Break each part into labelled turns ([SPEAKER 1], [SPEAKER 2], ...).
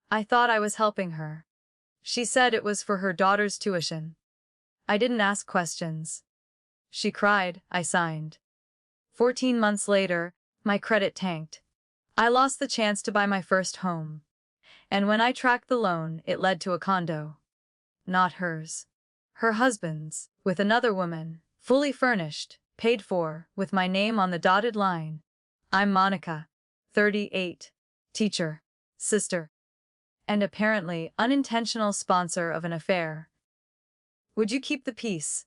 [SPEAKER 1] I thought I was helping her. She said it was for her daughter's tuition. I didn't ask questions. She cried, I signed. 14 months later, my credit tanked. I lost the chance to buy my first home. And when I tracked the loan, it led to a condo. Not hers. Her husband's, with another woman, fully furnished, paid for, with my name on the dotted line. I'm Monica, 38, teacher, sister, and apparently unintentional sponsor of an affair. Would you keep the peace?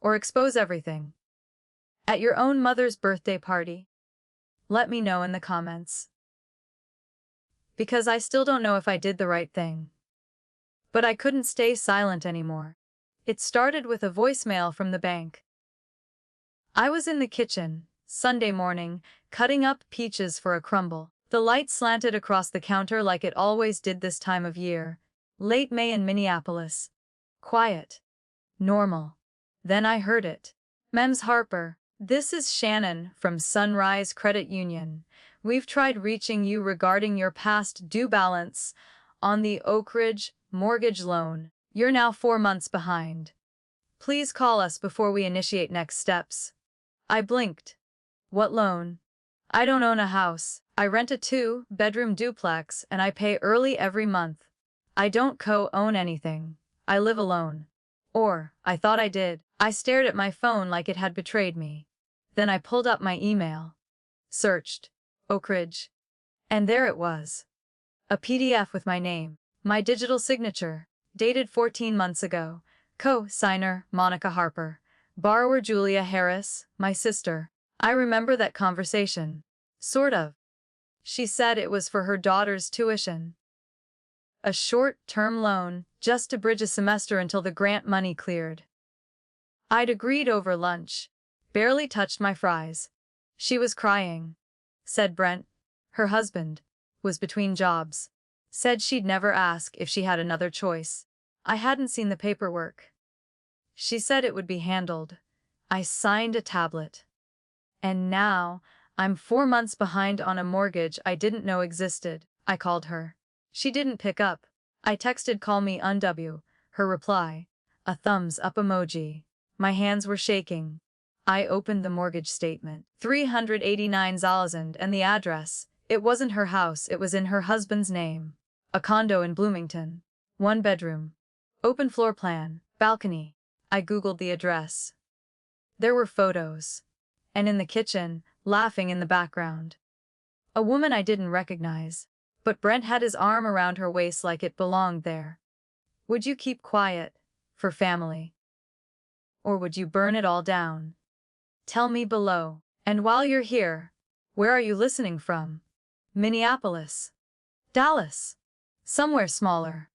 [SPEAKER 1] Or expose everything? At your own mother's birthday party? Let me know in the comments. Because I still don't know if I did the right thing. But I couldn't stay silent anymore. It started with a voicemail from the bank. I was in the kitchen, Sunday morning, cutting up peaches for a crumble. The light slanted across the counter like it always did this time of year. Late May in Minneapolis. Quiet. Normal. Then I heard it. Ms. Harper, this is Shannon from Sunrise Credit Union. We've tried reaching you regarding your past due balance on the Oak Ridge mortgage loan. You're now 4 months behind. Please call us before we initiate next steps. I blinked. What loan? I don't own a house. I rent a 2-bedroom duplex and I pay early every month. I don't co-own anything. I live alone. Or, I thought I did. I stared at my phone like it had betrayed me. Then I pulled up my email. Searched. Oak Ridge. And there it was. A PDF with my name, my digital signature, dated 14 months ago. Co-signer, Monica Harper. Borrower Julia Harris, my sister. I remember that conversation. Sort of. She said it was for her daughter's tuition. A short-term loan, just to bridge a semester until the grant money cleared. I'd agreed over lunch. Barely touched my fries. She was crying. Said Brent, her husband, was between jobs. Said she'd never ask if she had another choice. I hadn't seen the paperwork. She said it would be handled. I signed a tablet. And now, I'm 4 months behind on a mortgage I didn't know existed. I called her. She didn't pick up. I texted call me unw. Her reply, a thumbs up emoji. My hands were shaking. I opened the mortgage statement. $389,000 and the address. It wasn't her house, it was in her husband's name. A condo in Bloomington. 1 bedroom. Open floor plan, balcony. I googled the address. There were photos. And in the kitchen, laughing in the background. A woman I didn't recognize. But Brent had his arm around her waist like it belonged there. Would you keep quiet? For family? Or would you burn it all down? Tell me below. And while you're here, where are you listening from? Minneapolis? Dallas? Somewhere smaller.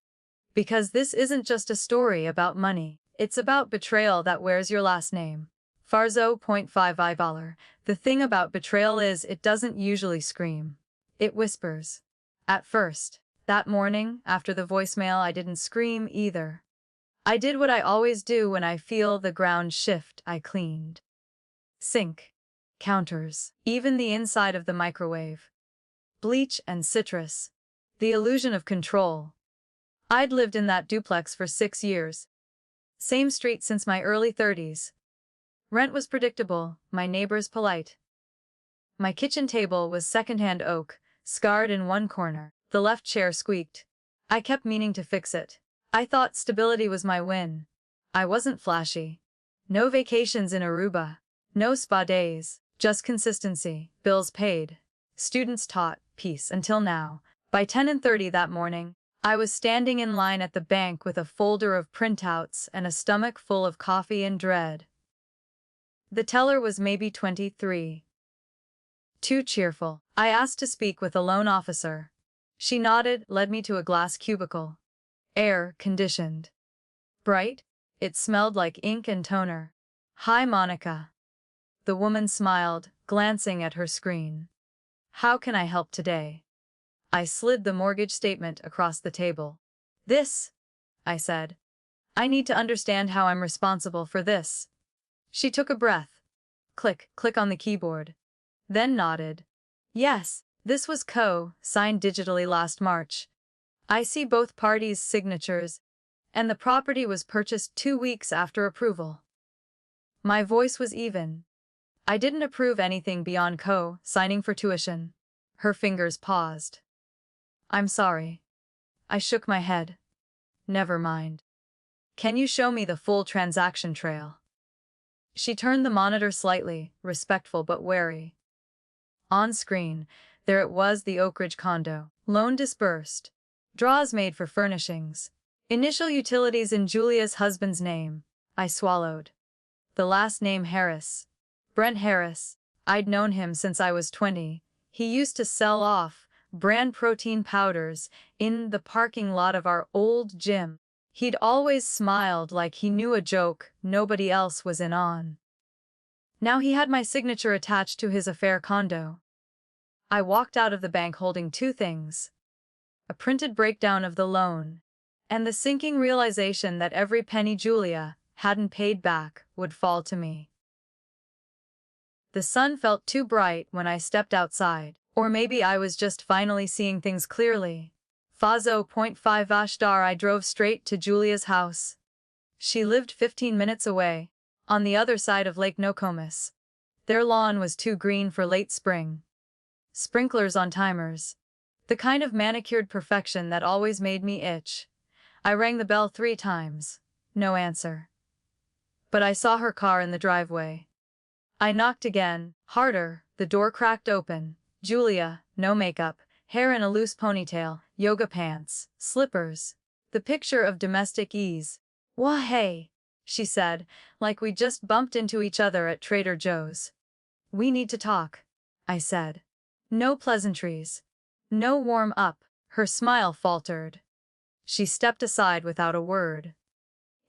[SPEAKER 1] Because this isn't just a story about money. It's about betrayal that wears your last name. Farzo.55. The thing about betrayal is it doesn't usually scream. It whispers. At first, that morning, after the voicemail, I didn't scream either. I did what I always do when I feel the ground shift. I cleaned. Sink. Counters. Even the inside of the microwave. Bleach and citrus. The illusion of control. I'd lived in that duplex for 6 years. Same street since my early 30s. Rent was predictable, my neighbors polite. My kitchen table was secondhand oak, scarred in one corner. The left chair squeaked. I kept meaning to fix it. I thought stability was my win. I wasn't flashy. No vacations in Aruba. No spa days. Just consistency. Bills paid. Students taught. Peace until now. By 10:30 that morning, I was standing in line at the bank with a folder of printouts and a stomach full of coffee and dread. The teller was maybe 23. Too cheerful. I asked to speak with a loan officer. She nodded, led me to a glass cubicle. Air conditioned. Bright. It smelled like ink and toner. Hi, Monica. The woman smiled, glancing at her screen. How can I help today? I slid the mortgage statement across the table. This, I said. I need to understand how I'm responsible for this. She took a breath. Click, click on the keyboard. Then nodded. Yes, this was co-signed digitally last March. I see both parties' signatures, and the property was purchased 2 weeks after approval. My voice was even. I didn't approve anything beyond signing for tuition. Her fingers paused. I'm sorry. I shook my head. Never mind. Can you show me the full transaction trail? She turned the monitor slightly, respectful but wary. On screen, there it was, the Oak Ridge condo. Loan disbursed. Draws made for furnishings. Initial utilities in Julia's husband's name. I swallowed. The last name Harris. Brent Harris. I'd known him since I was 20. He used to sell off-brand protein powders in the parking lot of our old gym. He'd always smiled like he knew a joke nobody else was in on. Now he had my signature attached to his affair condo. I walked out of the bank holding two things: a printed breakdown of the loan, and the sinking realization that every penny Julia hadn't paid back would fall to me. The sun felt too bright when I stepped outside, or maybe I was just finally seeing things clearly. Fazo.5 Ashdar. I drove straight to Julia's house. She lived 15 minutes away, on the other side of Lake Nokomis. Their lawn was too green for late spring. Sprinklers on timers. The kind of manicured perfection that always made me itch. I rang the bell 3 times. No answer. But I saw her car in the driveway. I knocked again, harder. The door cracked open. Julia, no makeup, hair in a loose ponytail, yoga pants, slippers. The picture of domestic ease. "Wah hey," she said, like we just bumped into each other at Trader Joe's. "We need to talk," I said. No pleasantries. No warm-up. Her smile faltered. She stepped aside without a word.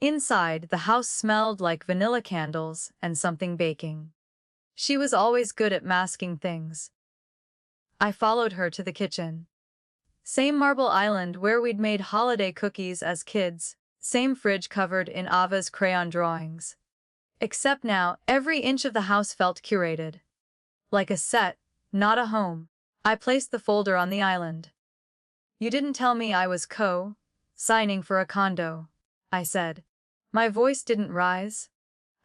[SPEAKER 1] Inside, the house smelled like vanilla candles and something baking. She was always good at masking things. I followed her to the kitchen. Same marble island where we'd made holiday cookies as kids, same fridge covered in Ava's crayon drawings. Except now, every inch of the house felt curated. Like a set, not a home. I placed the folder on the island. "You didn't tell me I was signing for a condo," I said. My voice didn't rise.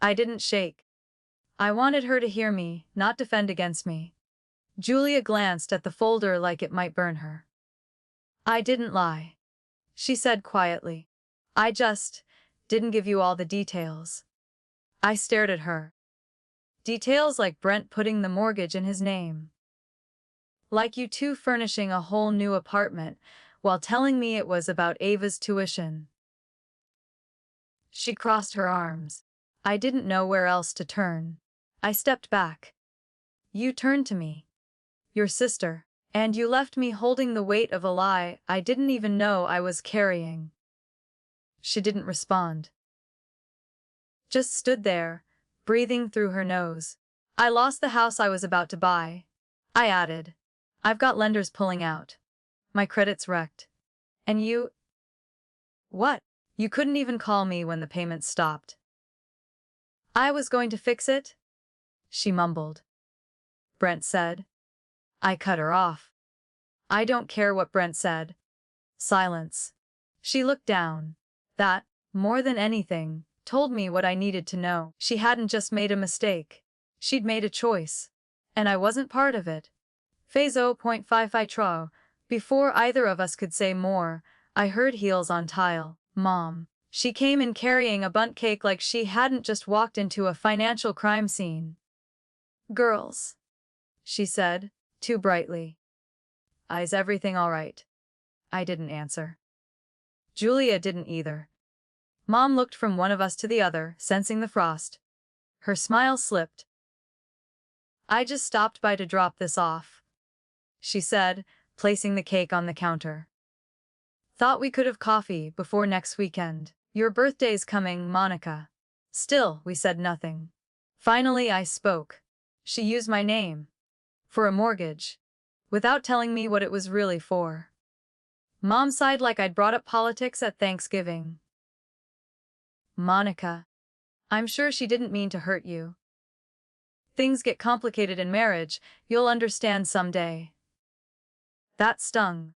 [SPEAKER 1] I didn't shake. I wanted her to hear me, not defend against me. Julia glanced at the folder like it might burn her. "I didn't lie," she said quietly. "I just didn't give you all the details." I stared at her. Details like Brent putting the mortgage in his name. Like you two furnishing a whole new apartment while telling me it was about Ava's tuition. She crossed her arms. I didn't know where else to turn. I stepped back. "You turned to me. Your sister. And you left me holding the weight of a lie I didn't even know I was carrying." She didn't respond. Just stood there, breathing through her nose. "I lost the house I was about to buy," I added. "I've got lenders pulling out. My credit's wrecked. And you—" "What? You couldn't even call me when the payments stopped." "I was going to fix it," she mumbled. "Brent said." I cut her off. "I don't care what Brent said." Silence. She looked down. That, more than anything, told me what I needed to know. She hadn't just made a mistake. She'd made a choice. And I wasn't part of it. Fazo.5 Before either of us could say more, I heard heels on tile. Mom. She came in carrying a bundt cake like she hadn't just walked into a financial crime scene. "Girls," she said, too brightly. "Is everything all right?" I didn't answer. Julia didn't either. Mom looked from one of us to the other, sensing the frost. Her smile slipped. "I just stopped by to drop this off," she said, placing the cake on the counter. "Thought we could have coffee before next weekend. Your birthday's coming, Monica." Still, we said nothing. Finally I spoke. She used my name. For a mortgage. Without telling me what it was really for. Mom sighed like I'd brought up politics at Thanksgiving. "Monica. I'm sure she didn't mean to hurt you. Things get complicated in marriage, you'll understand someday." That stung.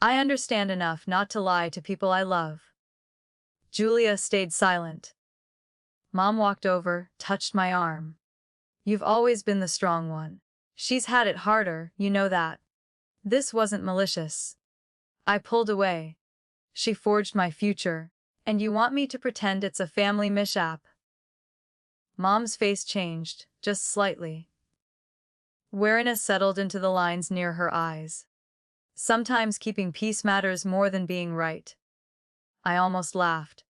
[SPEAKER 1] I understand enough not to lie to people I love." Julia stayed silent. Mom walked over, touched my arm. "You've always been the strong one. She's had it harder, you know that." This wasn't malicious. I pulled away. "She forged my future, and you want me to pretend it's a family mishap?" Mom's face changed, just slightly. Wariness settled into the lines near her eyes. "Sometimes keeping peace matters more than being right." I almost laughed.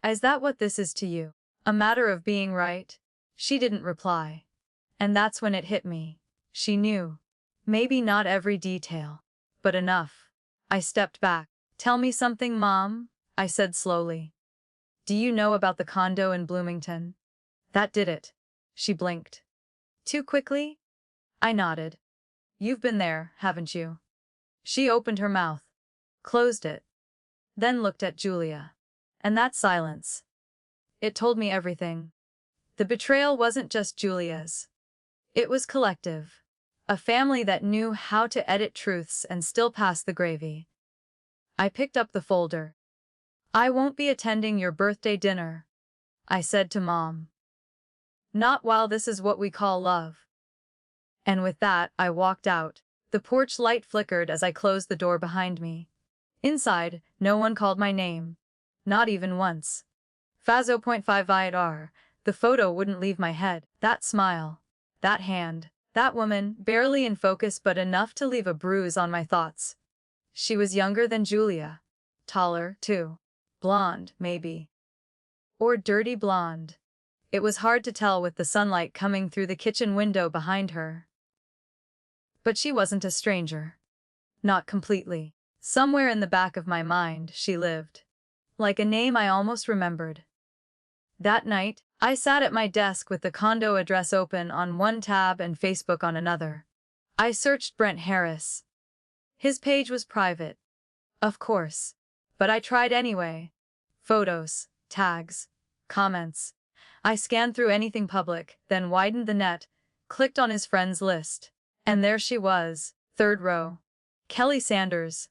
[SPEAKER 1] "Is that what this is to you? A matter of being right?" She didn't reply. And that's when it hit me. She knew. Maybe not every detail, but enough. I stepped back. "Tell me something, Mom," I said slowly. "Do you know about the condo in Bloomington?" That did it. She blinked. "Too quickly?" I nodded. "You've been there, haven't you?" She opened her mouth, closed it, then looked at Julia. And that silence. It told me everything. The betrayal wasn't just Julia's. It was collective. A family that knew how to edit truths and still pass the gravy. I picked up the folder. "I won't be attending your birthday dinner," I said to Mom. "Not while this is what we call love." And with that, I walked out. The porch light flickered as I closed the door behind me. Inside, no one called my name. Not even once. Fazo.5 IR. The photo wouldn't leave my head. That smile. That hand. That woman, barely in focus but enough to leave a bruise on my thoughts. She was younger than Julia. Taller, too. Blonde, maybe. Or dirty blonde. It was hard to tell with the sunlight coming through the kitchen window behind her. But she wasn't a stranger. Not completely. Somewhere in the back of my mind, she lived. Like a name I almost remembered. That night, I sat at my desk with the condo address open on one tab and Facebook on another. I searched Brent Harris. His page was private. Of course. But I tried anyway. Photos, tags, comments. I scanned through anything public, then widened the net, clicked on his friends list. And there she was, third row. Kelly Sanders.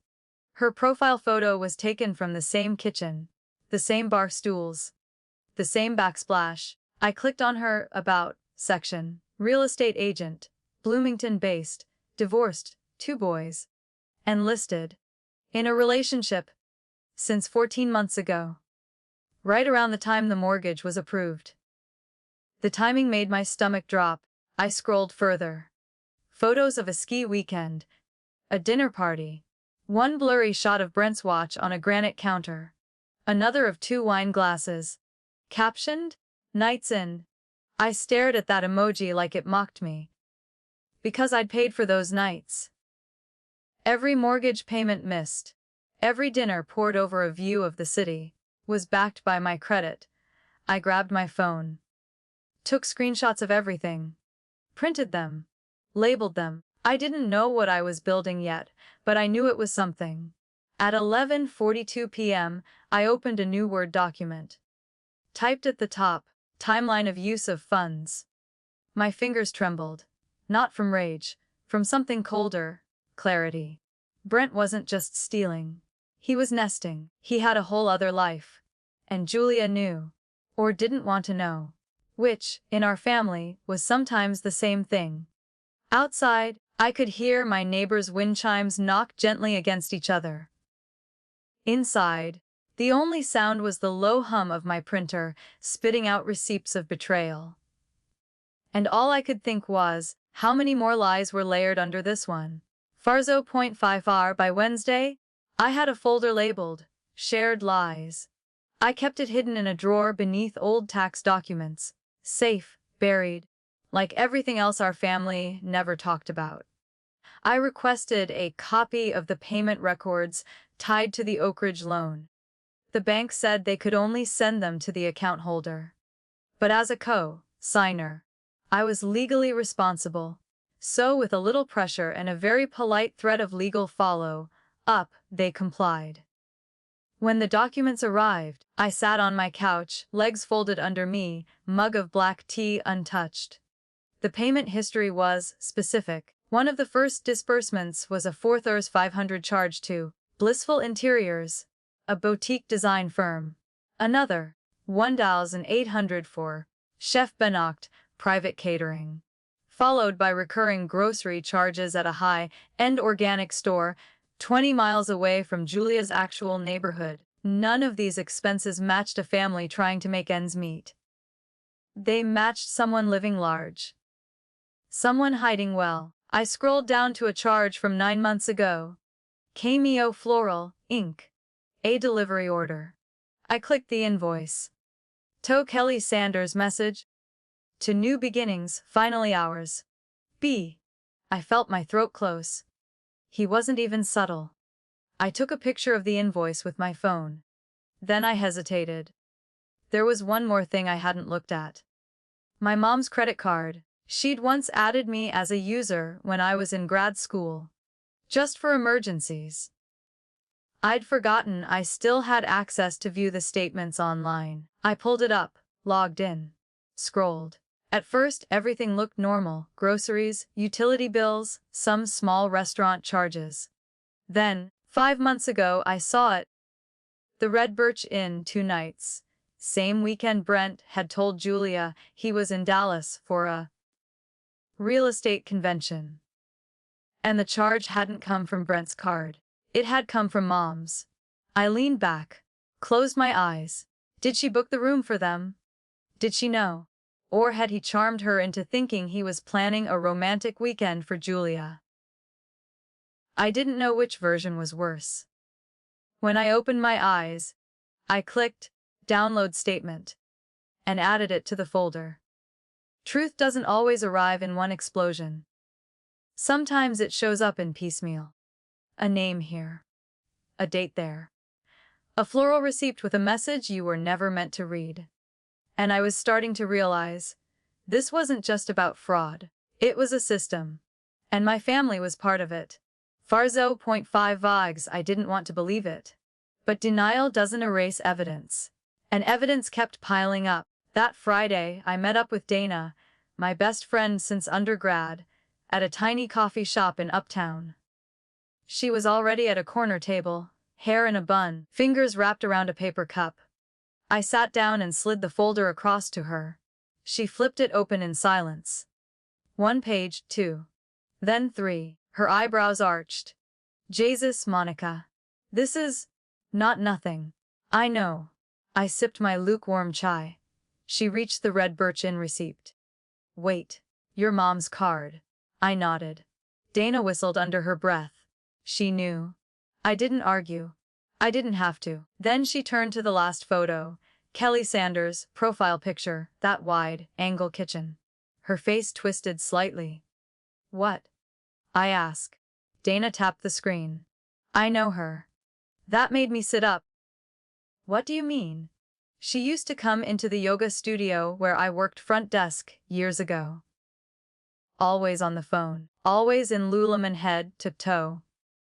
[SPEAKER 1] Her profile photo was taken from the same kitchen, the same bar stools, the same backsplash. I clicked on her About section. Real estate agent, Bloomington-based, divorced, 2 boys. And listed. In a relationship. Since 14 months ago. Right around the time the mortgage was approved. The timing made my stomach drop. I scrolled further. Photos of a ski weekend. A dinner party. One blurry shot of Brent's watch on a granite counter. Another of 2 wine glasses. Captioned, "Nights in." I stared at that emoji like it mocked me. Because I'd paid for those nights. Every mortgage payment missed. Every dinner poured over a view of the city. Was backed by my credit. I grabbed my phone. Took screenshots of everything. Printed them. Labeled them. I didn't know what I was building yet, but I knew it was something. At 11:42 p.m., I opened a new Word document. Typed at the top, "Timeline of use of funds." My fingers trembled. Not from rage, from something colder, clarity. Brent wasn't just stealing. He was nesting. He had a whole other life. And Julia knew. Or didn't want to know. Which, in our family, was sometimes the same thing. Outside, I could hear my neighbors' wind chimes knock gently against each other. Inside, the only sound was the low hum of my printer, spitting out receipts of betrayal. And all I could think was, how many more lies were layered under this one? Farzo.5R. By Wednesday, I had a folder labeled, "Shared Lies." I kept it hidden in a drawer beneath old tax documents. Safe, buried. Like everything else our family never talked about. I requested a copy of the payment records tied to the Oak Ridge loan. The bank said they could only send them to the account holder. But as a co-signer, I was legally responsible. So with a little pressure and a very polite threat of legal follow-up, they complied. When the documents arrived, I sat on my couch, legs folded under me, mug of black tea untouched. The payment history was specific. One of the first disbursements was a 4,500 charge to Blissful Interiors, a boutique design firm. Another, 1,800 for Chef Benacht, private catering. Followed by recurring grocery charges at a high-end organic store 20 miles away from Julia's actual neighborhood. None of these expenses matched a family trying to make ends meet. They matched someone living large. Someone hiding well. I scrolled down to a charge from 9 months ago. Cameo Floral, Inc. A delivery order. I clicked the invoice. To Kelly Sanders message. To new beginnings, finally ours. B. I felt my throat close. He wasn't even subtle. I took a picture of the invoice with my phone. Then I hesitated. There was one more thing I hadn't looked at. My mom's credit card. She'd once added me as a user when I was in grad school. Just for emergencies. I'd forgotten I still had access to view the statements online. I pulled it up, logged in, scrolled. At first, everything looked normal: groceries, utility bills, some small restaurant charges. Then, 5 months ago, I saw it. The Red Birch Inn, 2 nights. Same weekend Brent had told Julia he was in Dallas for a real estate convention. And the charge hadn't come from Brent's card. It had come from Mom's. I leaned back, closed my eyes. Did she book the room for them? Did she know? Or had he charmed her into thinking he was planning a romantic weekend for Julia? I didn't know which version was worse. When I opened my eyes, I clicked Download Statement and added it to the folder. Truth doesn't always arrive in one explosion. Sometimes it shows up in piecemeal. A name here. A date there. A floral receipt with a message you were never meant to read. And I was starting to realize, this wasn't just about fraud. It was a system. And my family was part of it. Farzo.5 vags, I didn't want to believe it. But denial doesn't erase evidence. And evidence kept piling up. That Friday, I met up with Dana, my best friend since undergrad, at a tiny coffee shop in Uptown. She was already at a corner table, hair in a bun, fingers wrapped around a paper cup. I sat down and slid the folder across to her. She flipped it open in silence. 1 page, 2. Then 3. Her eyebrows arched. Jesus, Monica. This is not nothing. I know. I sipped my lukewarm chai. She reached the Red Birch Inn receipt. Wait. Your mom's card. I nodded. Dana whistled under her breath. She knew. I didn't argue. I didn't have to. Then she turned to the last photo. Kelly Sanders, profile picture, that wide-angle kitchen. Her face twisted slightly. What? I asked. Dana tapped the screen. I know her. That made me sit up. What do you mean? She used to come into the yoga studio where I worked front desk years ago. Always on the phone. Always in Lululemon head to toe.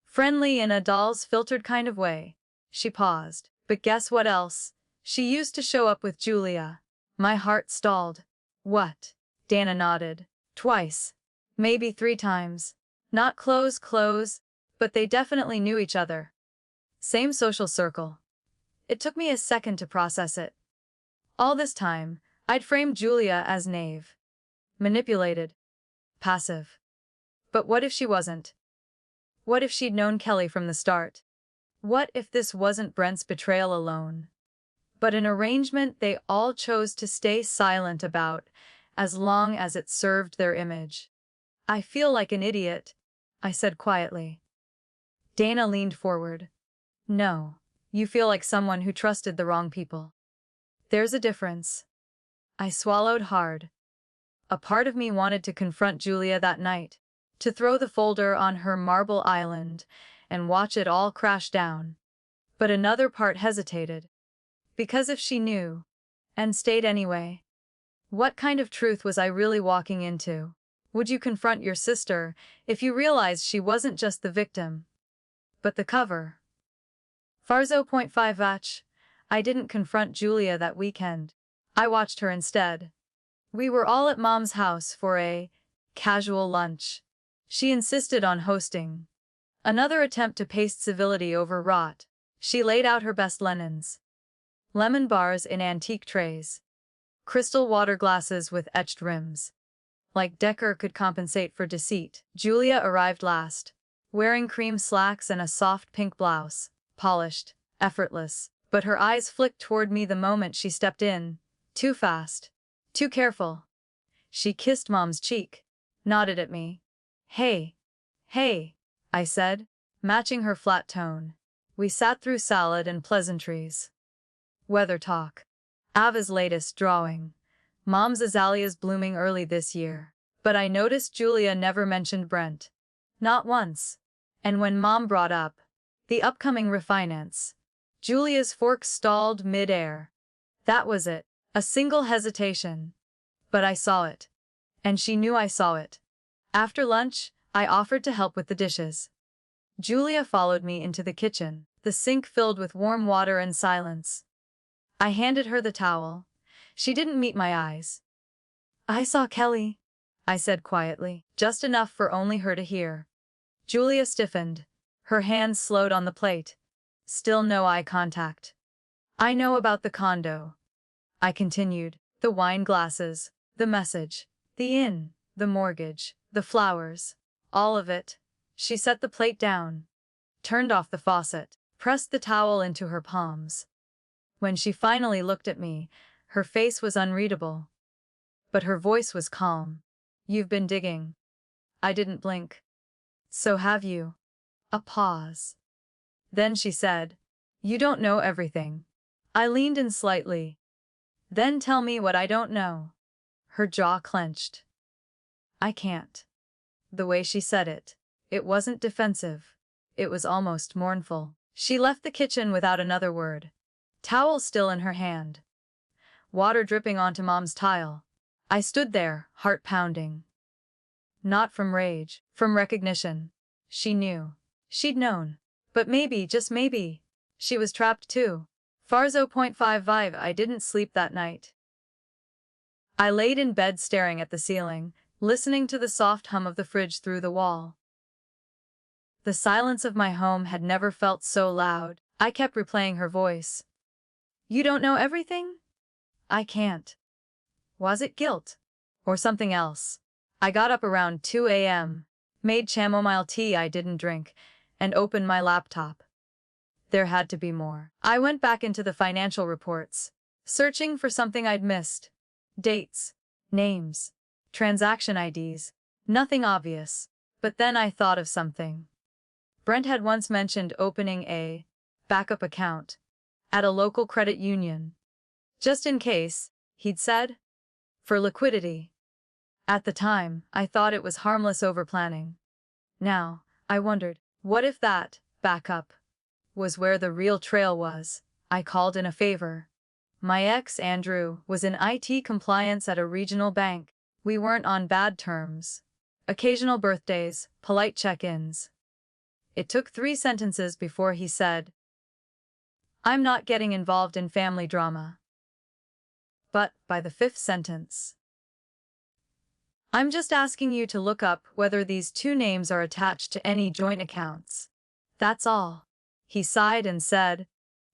[SPEAKER 1] Friendly in a doll's filtered kind of way. She paused. But guess what else? She used to show up with Julia. My heart stalled. What? Dana nodded. Twice. Maybe 3 times. Not close, but they definitely knew each other. Same social circle. It took me a second to process it. All this time, I'd framed Julia as naive. Manipulated. Passive. But what if she wasn't? What if she'd known Kelly from the start? What if this wasn't Brent's betrayal alone, but an arrangement they all chose to stay silent about, as long as it served their image? I feel like an idiot, I said quietly. Dana leaned forward. No, you feel like someone who trusted the wrong people. There's a difference. I swallowed hard. A part of me wanted to confront Julia that night, to throw the folder on her marble island and watch it all crash down. But another part hesitated. Because if she knew, and stayed anyway, what kind of truth was I really walking into? Would you confront your sister if you realized she wasn't just the victim, but the cover? Farzo.5 Vach. I didn't confront Julia that weekend. I watched her instead. We were all at Mom's house for a casual lunch. She insisted on hosting. Another attempt to paste civility over rot. She laid out her best linens. Lemon bars in antique trays. Crystal water glasses with etched rims. Like Decker could compensate for deceit. Julia arrived last, wearing cream slacks and a soft pink blouse. Polished, effortless. But her eyes flicked toward me the moment she stepped in. Too fast. Too careful. She kissed Mom's cheek. Nodded at me. Hey. Hey, I said, matching her flat tone. We sat through salad and pleasantries. Weather talk. Ava's latest drawing. Mom's azaleas blooming early this year. But I noticed Julia never mentioned Brent. Not once. And when Mom brought up the upcoming refinance, Julia's fork stalled mid-air. That was it. A single hesitation. But I saw it. And she knew I saw it. After lunch, I offered to help with the dishes. Julia followed me into the kitchen, the sink filled with warm water and silence. I handed her the towel. She didn't meet my eyes. I saw Kelly, I said quietly, just enough for only her to hear. Julia stiffened. Her hands slowed on the plate. Still no eye contact. I know about the condo, I continued. The wine glasses, the message, the inn, the mortgage, the flowers, all of it. She set the plate down, turned off the faucet, pressed the towel into her palms. When she finally looked at me, her face was unreadable. But her voice was calm. You've been digging. I didn't blink. So have you. A pause. Then she said, You don't know everything. I leaned in slightly. Then tell me what I don't know. Her jaw clenched. I can't. The way she said it, it wasn't defensive. It was almost mournful. She left the kitchen without another word. Towel still in her hand. Water dripping onto Mom's tile. I stood there, heart pounding. Not from rage, from recognition. She knew. She'd known. But maybe, just maybe, she was trapped too. Farzo.55 I didn't sleep that night. I laid in bed staring at the ceiling, listening to the soft hum of the fridge through the wall. The silence of my home had never felt so loud. I kept replaying her voice. You don't know everything? I can't. Was it guilt? Or something else? I got up around 2 a.m., made chamomile tea I didn't drink, and opened my laptop. There had to be more. I went back into the financial reports, searching for something I'd missed. Dates, names, transaction IDs, nothing obvious. But then I thought of something. Brent had once mentioned opening a backup account at a local credit union. Just in case, he'd said. For liquidity. At the time, I thought it was harmless overplanning. Now, I wondered, what if that backup was where the real trail was? I called in a favor. My ex, Andrew, was in IT compliance at a regional bank. We weren't on bad terms. Occasional birthdays, polite check-ins. It took 3 sentences before he said, I'm not getting involved in family drama. But, by the 5th sentence, I'm just asking you to look up whether these 2 names are attached to any joint accounts. That's all. He sighed and said,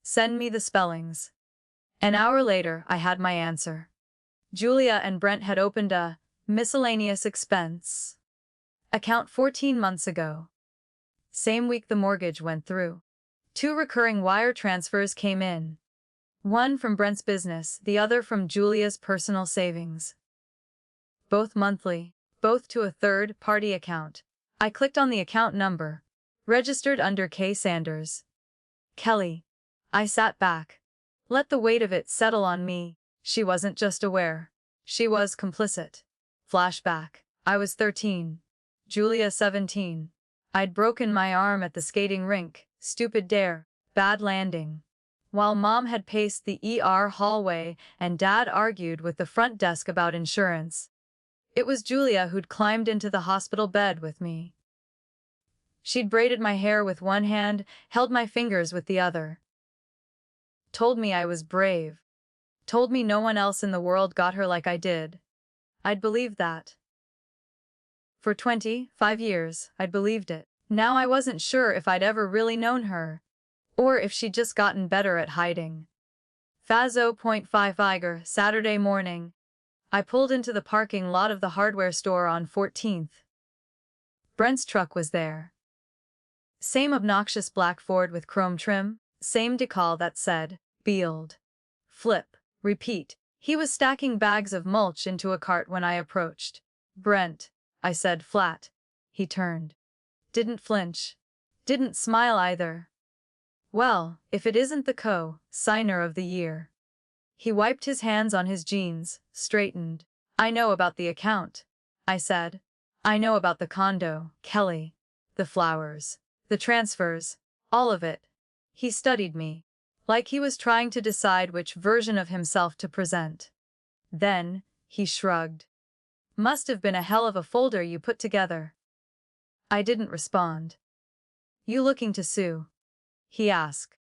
[SPEAKER 1] Send me the spellings. An hour later, I had my answer. Julia and Brent had opened a miscellaneous expense account 14 months ago. Same week the mortgage went through. 2 recurring wire transfers came in. One from Brent's business, the other from Julia's personal savings. Both monthly, both to a third-party account. I clicked on the account number, registered under K. Sanders. Kelly. I sat back. Let the weight of it settle on me. She wasn't just aware. She was complicit. Flashback. I was 13. Julia 17. I'd broken my arm at the skating rink. Stupid dare. Bad landing. While Mom had paced the ER hallway and Dad argued with the front desk about insurance, it was Julia who'd climbed into the hospital bed with me. She'd braided my hair with one hand, held my fingers with the other. Told me I was brave. Told me no one else in the world got her like I did. I'd believe that. For 25 years, I'd believed it. Now I wasn't sure if I'd ever really known her, or if she'd just gotten better at hiding. Fazo.5 Iger, Saturday morning. I pulled into the parking lot of the hardware store on 14th. Brent's truck was there. Same obnoxious black Ford with chrome trim, same decal that said, Beeld. Flip, repeat. He was stacking bags of mulch into a cart when I approached. Brent, I said flat. He turned. Didn't flinch. Didn't smile either. Well, if it isn't the co-signer of the year. He wiped his hands on his jeans, straightened. I know about the account, I said. I know about the condo, Kelly. The flowers. The transfers. All of it. He studied me. Like he was trying to decide which version of himself to present. Then, he shrugged. Must have been a hell of a folder you put together. I didn't respond. You looking to sue? He asked.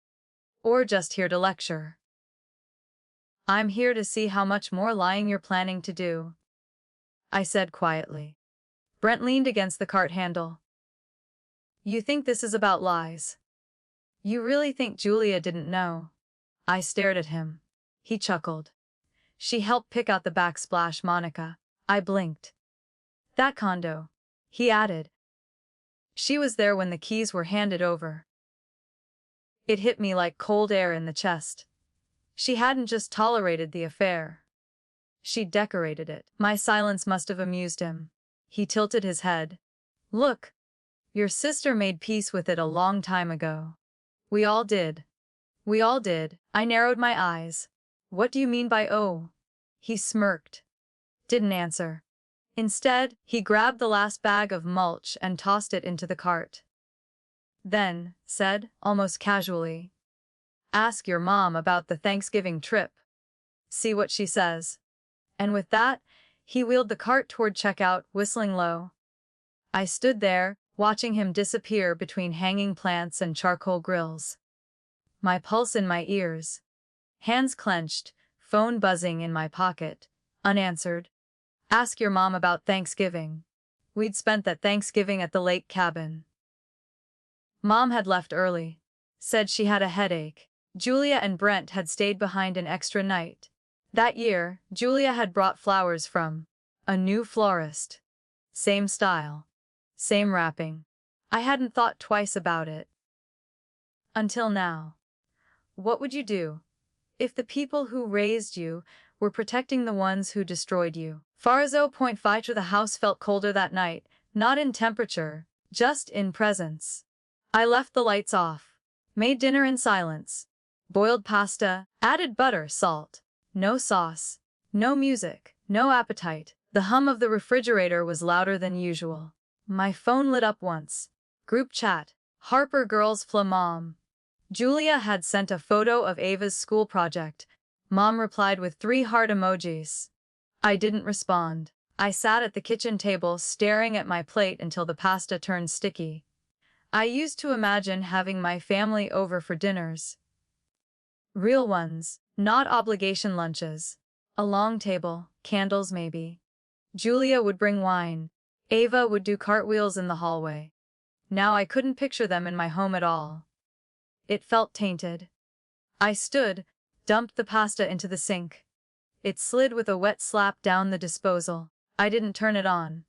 [SPEAKER 1] Or just here to lecture? I'm here to see how much more lying you're planning to do, I said quietly. Brent leaned against the cart handle. You think this is about lies? You really think Julia didn't know? I stared at him. He chuckled. She helped pick out the backsplash, Monica. I blinked. That condo, he added. She was there when the keys were handed over. It hit me like cold air in the chest. She hadn't just tolerated the affair. She decorated it. My silence must have amused him. He tilted his head. Look, your sister made peace with it a long time ago. We all did. We all did. I narrowed my eyes. What do you mean by oh? He smirked. Didn't answer. Instead, he grabbed the last bag of mulch and tossed it into the cart. Then, said, almost casually, ask your mom about the Thanksgiving trip. See what she says. And with that, he wheeled the cart toward checkout, whistling low. I stood there, watching him disappear between hanging plants and charcoal grills. My pulse in my ears. Hands clenched, phone buzzing in my pocket, unanswered. Ask your mom about Thanksgiving. We'd spent that Thanksgiving at the lake cabin. Mom had left early. Said she had a headache. Julia and Brent had stayed behind an extra night. That year, Julia had brought flowers from a new florist. Same style. Same wrapping. I hadn't thought twice about it. Until now. What would you do if the people who raised you were protecting the ones who destroyed you? Farzo.5 to the house felt colder that night, not in temperature, just in presence. I left the lights off. Made dinner in silence. Boiled pasta, added butter, salt. No sauce. No music. No appetite. The hum of the refrigerator was louder than usual. My phone lit up once. Group chat. Harper Girls Fla Mom. Julia had sent a photo of Ava's school project. Mom replied with 3 heart emojis. I didn't respond. I sat at the kitchen table staring at my plate until the pasta turned sticky. I used to imagine having my family over for dinners. Real ones, not obligation lunches. A long table, candles maybe. Julia would bring wine. Ava would do cartwheels in the hallway. Now I couldn't picture them in my home at all. It felt tainted. I stood, dumped the pasta into the sink. It slid with a wet slap down the disposal. I didn't turn it on.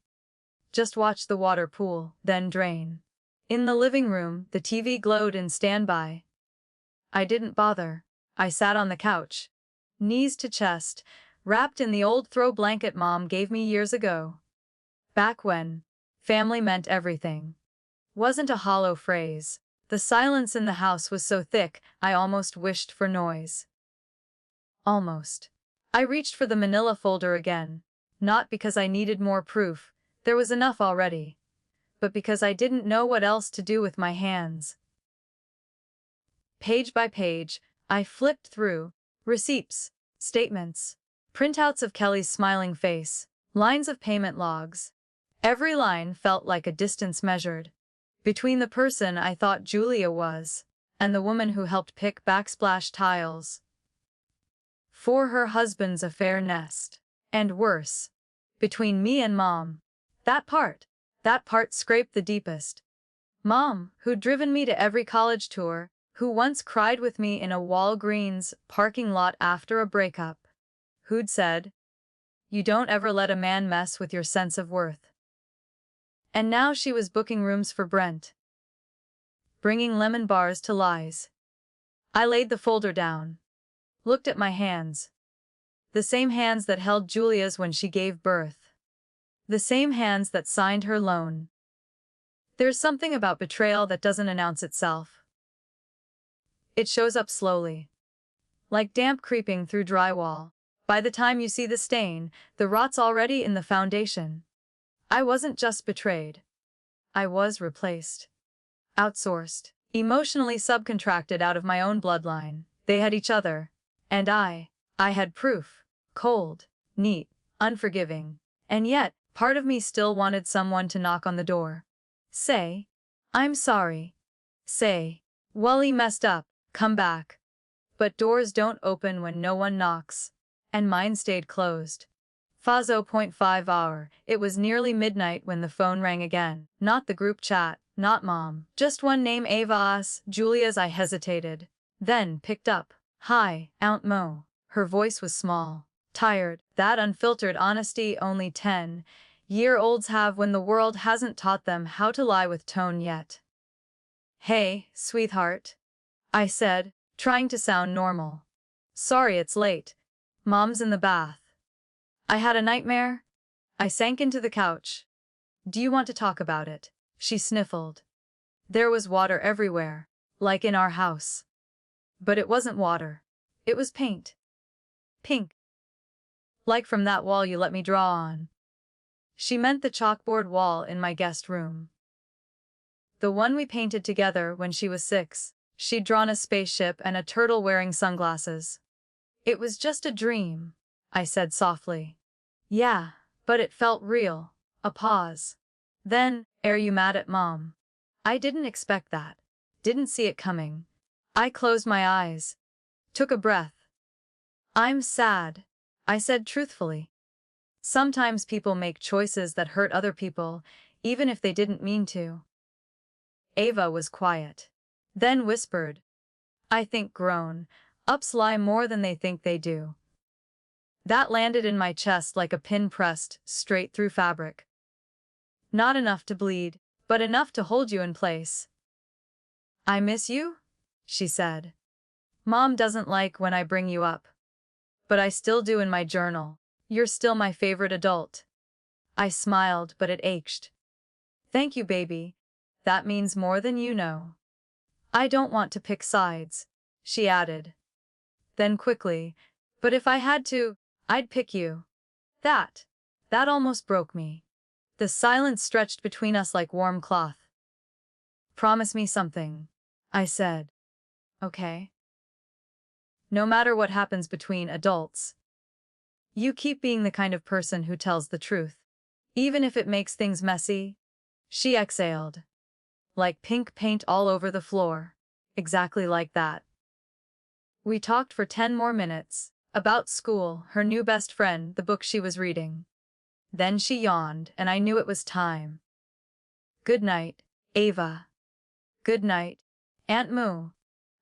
[SPEAKER 1] Just watched the water pool, then drain. In the living room, the TV glowed in standby. I didn't bother. I sat on the couch, knees to chest, wrapped in the old throw blanket Mom gave me years ago. Back when family meant everything. Wasn't a hollow phrase. The silence in the house was so thick, I almost wished for noise. Almost. I reached for the manila folder again, not because I needed more proof, there was enough already, but because I didn't know what else to do with my hands. Page by page, I flipped through receipts, statements, printouts of Kelly's smiling face, lines of payment logs. Every line felt like a distance measured between the person I thought Julia was and the woman who helped pick backsplash tiles for her husband's affair nest. And worse, between me and Mom. That part, That part scraped the deepest. Mom, who'd driven me to every college tour, who once cried with me in a Walgreens parking lot after a breakup, who'd said, "You don't ever let a man mess with your sense of worth." And now she was booking rooms for Brent, bringing lemon bars to lies. I laid the folder down, looked at my hands. The same hands that held Julia's when she gave birth. The same hands that signed her loan. There's something about betrayal that doesn't announce itself. It shows up slowly, like damp creeping through drywall. By the time you see the stain, the rot's already in the foundation. I wasn't just betrayed. I was replaced. Outsourced. Emotionally subcontracted out of my own bloodline. They had each other. And I had proof. Cold, neat, unforgiving. And yet, part of me still wanted someone to knock on the door. Say, "I'm sorry." Say, "Wally messed up, come back." But doors don't open when no one knocks. And mine stayed closed. 5:05 hour. It was nearly midnight when the phone rang again. Not the group chat, not Mom. Just one name, Ava's, Julia's. I hesitated. Then picked up. "Hi, Aunt Mo." Her voice was small, tired, that unfiltered honesty only 10-year-olds have when the world hasn't taught them how to lie with tone yet. "Hey, sweetheart," I said, trying to sound normal. "Sorry it's late. Mom's in the bath." "I had a nightmare." I sank into the couch. "Do you want to talk about it?" She sniffled. There was water everywhere, like in our house. But it wasn't water. It was paint. Pink. Like from that wall you let me draw on. She meant the chalkboard wall in my guest room. The one we painted together when she was 6. She'd drawn a spaceship and a turtle wearing sunglasses. "It was just a dream," I said softly. "Yeah, but it felt real." A pause. Then, "Are you mad at Mom?" I didn't expect that. Didn't see it coming. I closed my eyes. Took a breath. "I'm sad," I said truthfully. Sometimes people make choices that hurt other people, even if they didn't mean to. Ava was quiet. Then whispered, "I think grown-ups lie more than they think they do." That landed in my chest like a pin pressed straight through fabric. Not enough to bleed, but enough to hold you in place. "I miss you," she said. "Mom doesn't like when I bring you up. But I still do in my journal. You're still my favorite adult." I smiled, but it ached. "Thank you, baby. That means more than you know." "I don't want to pick sides," she added. Then quickly, "But if I had to, I'd pick you." That almost broke me. The silence stretched between us like warm cloth. "Promise me something," I said. "Okay? No matter what happens between adults, you keep being the kind of person who tells the truth, even if it makes things messy." She exhaled. "Like pink paint all over the floor." Exactly like that. We talked for 10 more minutes. About school, her new best friend, the book she was reading. Then she yawned, and I knew it was time. "Good night, Ava." "Good night, Aunt Moo."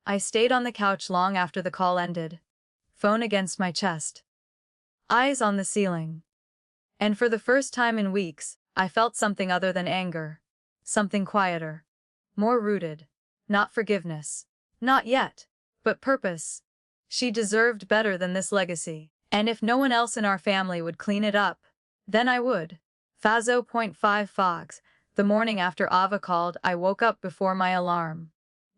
[SPEAKER 1] I stayed on the couch long after the call ended. Phone against my chest. Eyes on the ceiling. And for the first time in weeks, I felt something other than anger. Something quieter. More rooted. Not forgiveness. Not yet. But purpose. She deserved better than this legacy. And if no one else in our family would clean it up, then I would. 5:05 fogs. The morning after Ava called, I woke up before my alarm.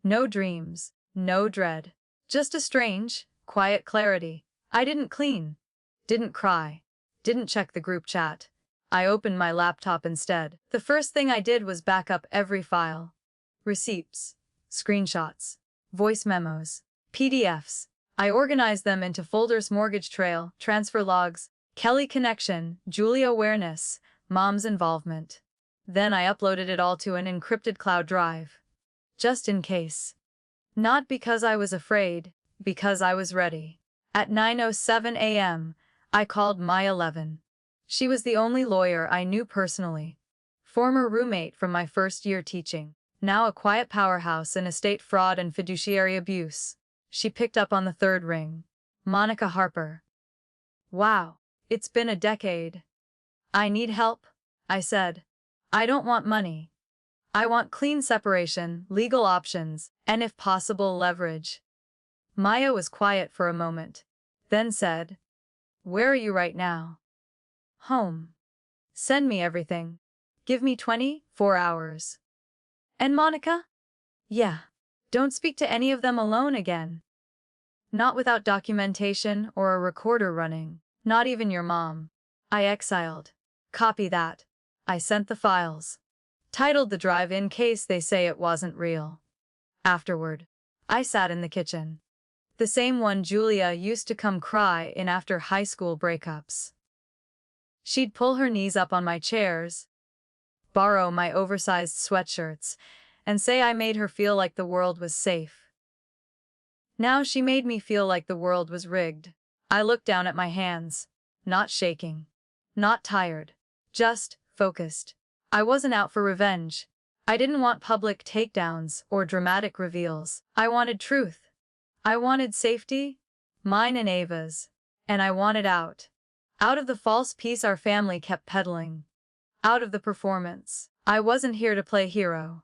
[SPEAKER 1] No dreams. No dread. Just a strange, quiet clarity. I didn't clean. Didn't cry. Didn't check the group chat. I opened my laptop instead. The first thing I did was back up every file. Receipts. Screenshots. Voice memos. PDFs. I organized them into folders: mortgage trail, transfer logs, Kelly connection, Julia awareness, Mom's involvement. Then I uploaded it all to an encrypted cloud drive. Just in case. Not because I was afraid, because I was ready. At 9:07 a.m., I called my 11. She was the only lawyer I knew personally. Former roommate from my first year teaching. Now a quiet powerhouse in estate fraud and fiduciary abuse. She picked up on the third ring. Monica Harper. Wow, it's been a decade. I need help, I said. I don't want money. I want clean separation, legal options, and if possible, leverage. Maya was quiet for a moment, then said, "Where are you right now?" "Home." "Send me everything. Give me 24 hours. "And Monica?" "Yeah. Don't speak to any of them alone again. Not without documentation or a recorder running. Not even your mom." I exiled. "Copy that." I sent the files. Titled the drive in case they say it wasn't real. Afterward, I sat in the kitchen. The same one Julia used to come cry in after high school breakups. She'd pull her knees up on my chairs, borrow my oversized sweatshirts, and say I made her feel like the world was safe. Now she made me feel like the world was rigged. I looked down at my hands, not shaking, not tired, just focused. I wasn't out for revenge. I didn't want public takedowns or dramatic reveals. I wanted truth. I wanted safety, mine and Ava's, and I wanted out. Out of the false peace our family kept peddling. Out of the performance. I wasn't here to play hero.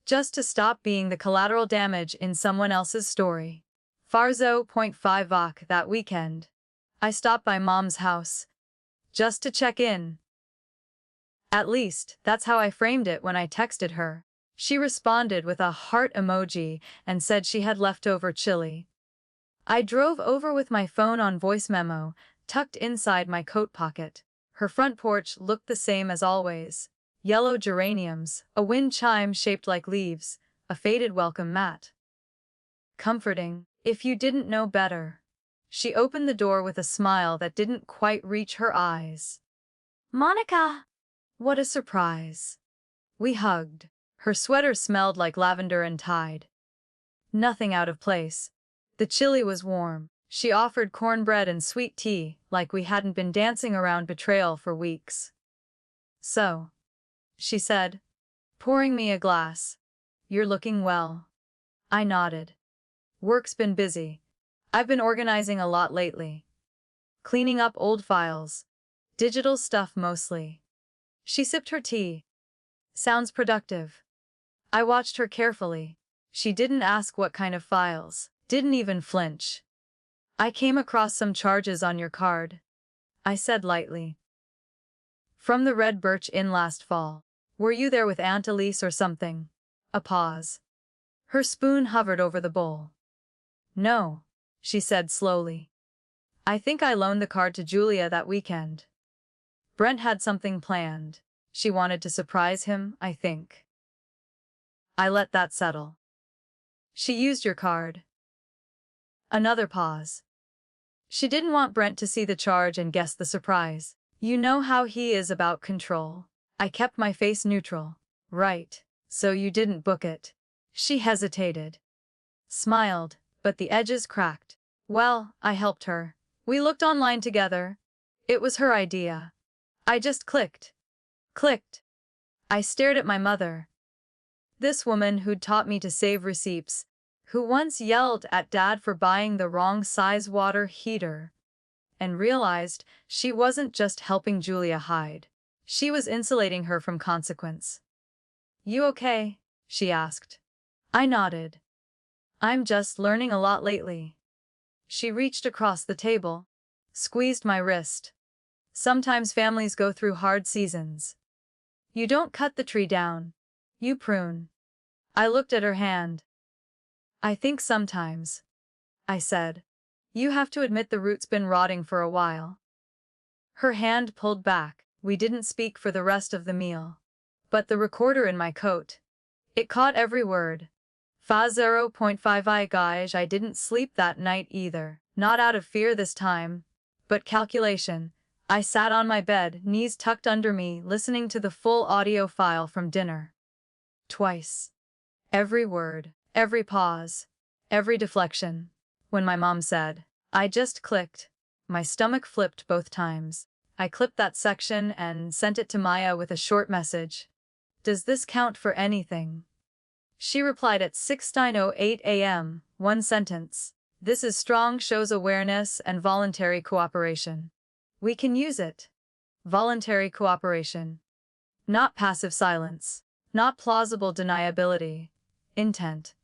[SPEAKER 1] Just to stop being the collateral damage in someone else's story. Farzo.5 that weekend. I stopped by Mom's house. Just to check in. At least, that's how I framed it when I texted her. She responded with a heart emoji and said she had leftover chili. I drove over with my phone on voice memo, tucked inside my coat pocket. Her front porch looked the same as always. Yellow geraniums, a wind chime shaped like leaves, a faded welcome mat. Comforting, if you didn't know better. She opened the door with a smile that didn't quite reach her eyes. "Monica!" What a surprise. We hugged. Her sweater smelled like lavender and Tide. Nothing out of place. The chili was warm. She offered cornbread and sweet tea, like we hadn't been dancing around betrayal for weeks. "So," she said, pouring me a glass, "you're looking well." I nodded. "Work's been busy. I've been organizing a lot lately. Cleaning up old files. Digital stuff mostly." She sipped her tea. "Sounds productive." I watched her carefully. She didn't ask what kind of files, didn't even flinch. "I came across some charges on your card," I said lightly. "From the Red Birch Inn last fall. Were you there with Aunt Elise or something?" A pause. Her spoon hovered over the bowl. "No," she said slowly. "I think I loaned the card to Julia that weekend. Brent had something planned. She wanted to surprise him, I think. I let that settle." "She used your card." Another pause. "She didn't want Brent to see the charge and guess the surprise. You know how he is about control." I kept my face neutral. "Right. So you didn't book it." She hesitated. Smiled, but the edges cracked. "Well, I helped her. We looked online together. It was her idea. I just clicked." Clicked. I stared at my mother. This woman who'd taught me to save receipts, who once yelled at Dad for buying the wrong size water heater, and realized she wasn't just helping Julia hide. She was insulating her from consequence. "You okay?" she asked. I nodded. "I'm just learning a lot lately." She reached across the table, squeezed my wrist. "Sometimes families go through hard seasons. You don't cut the tree down. You prune." I looked at her hand. "I think sometimes," I said, "you have to admit the root's been rotting for a while." Her hand pulled back. We didn't speak for the rest of the meal. But the recorder in my coat, it caught every word. Fa 0.5 guys, I didn't sleep that night either. Not out of fear this time, but calculation. I sat on my bed, knees tucked under me, listening to the full audio file from dinner. Twice. Every word, every pause, every deflection. When my mom said, "I just clicked," my stomach flipped both times. I clipped that section and sent it to Maya with a short message. Does this count for anything? She replied at 6:08 a.m., one sentence. This is strong, shows awareness and voluntary cooperation. We can use it. Voluntary cooperation. Not passive silence. Not plausible deniability. Intent.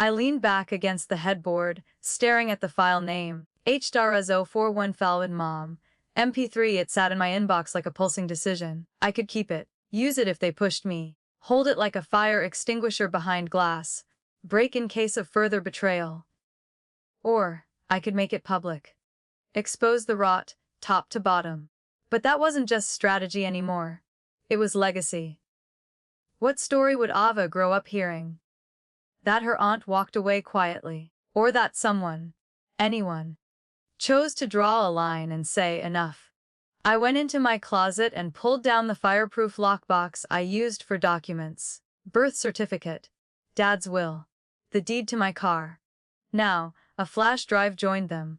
[SPEAKER 1] I leaned back against the headboard, staring at the file name. H.041 Falwin Mom. MP3. It sat in my inbox like a pulsing decision. I could keep it. Use it if they pushed me. Hold it like a fire extinguisher behind glass. Break in case of further betrayal. Or, I could make it public. Expose the rot, top to bottom. But that wasn't just strategy anymore. It was legacy. What story would Ava grow up hearing? That her aunt walked away quietly. Or that someone, anyone, chose to draw a line and say enough. I went into my closet and pulled down the fireproof lockbox I used for documents. Birth certificate. Dad's will. The deed to my car. Now, a flash drive joined them.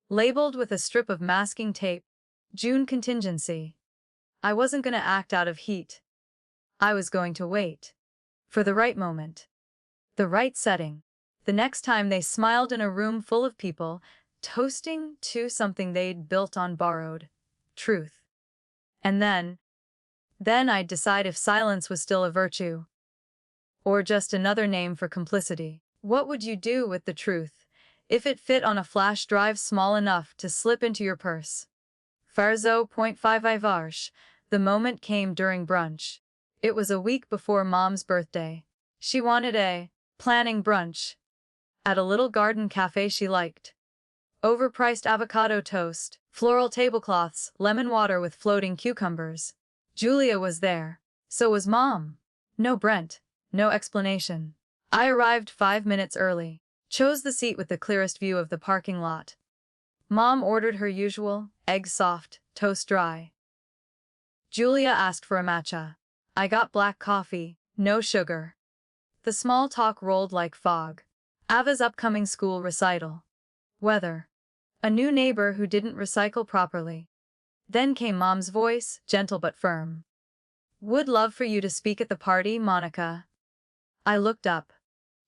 [SPEAKER 1] Labeled with a strip of masking tape. June contingency. I wasn't gonna act out of heat. I was going to wait. For the right moment. The right setting. The next time they smiled in a room full of people, toasting to something they'd built on borrowed truth. And then I'd decide if silence was still a virtue. Or just another name for complicity. What would you do with the truth, if it fit on a flash drive small enough to slip into your purse? Farzo.55 The moment came during brunch. It was a week before Mom's birthday. She wanted a planning brunch at a little garden cafe she liked. Overpriced avocado toast, floral tablecloths, lemon water with floating cucumbers. Julia was there. So was Mom. No Brent. No explanation. I arrived 5 minutes early. Chose the seat with the clearest view of the parking lot. Mom ordered her usual, eggs soft, toast dry. Julia asked for a matcha. I got black coffee, no sugar. The small talk rolled like fog. Ava's upcoming school recital. Weather. A new neighbor who didn't recycle properly. Then came Mom's voice, gentle but firm. Would love for you to speak at the party, Monica. I looked up.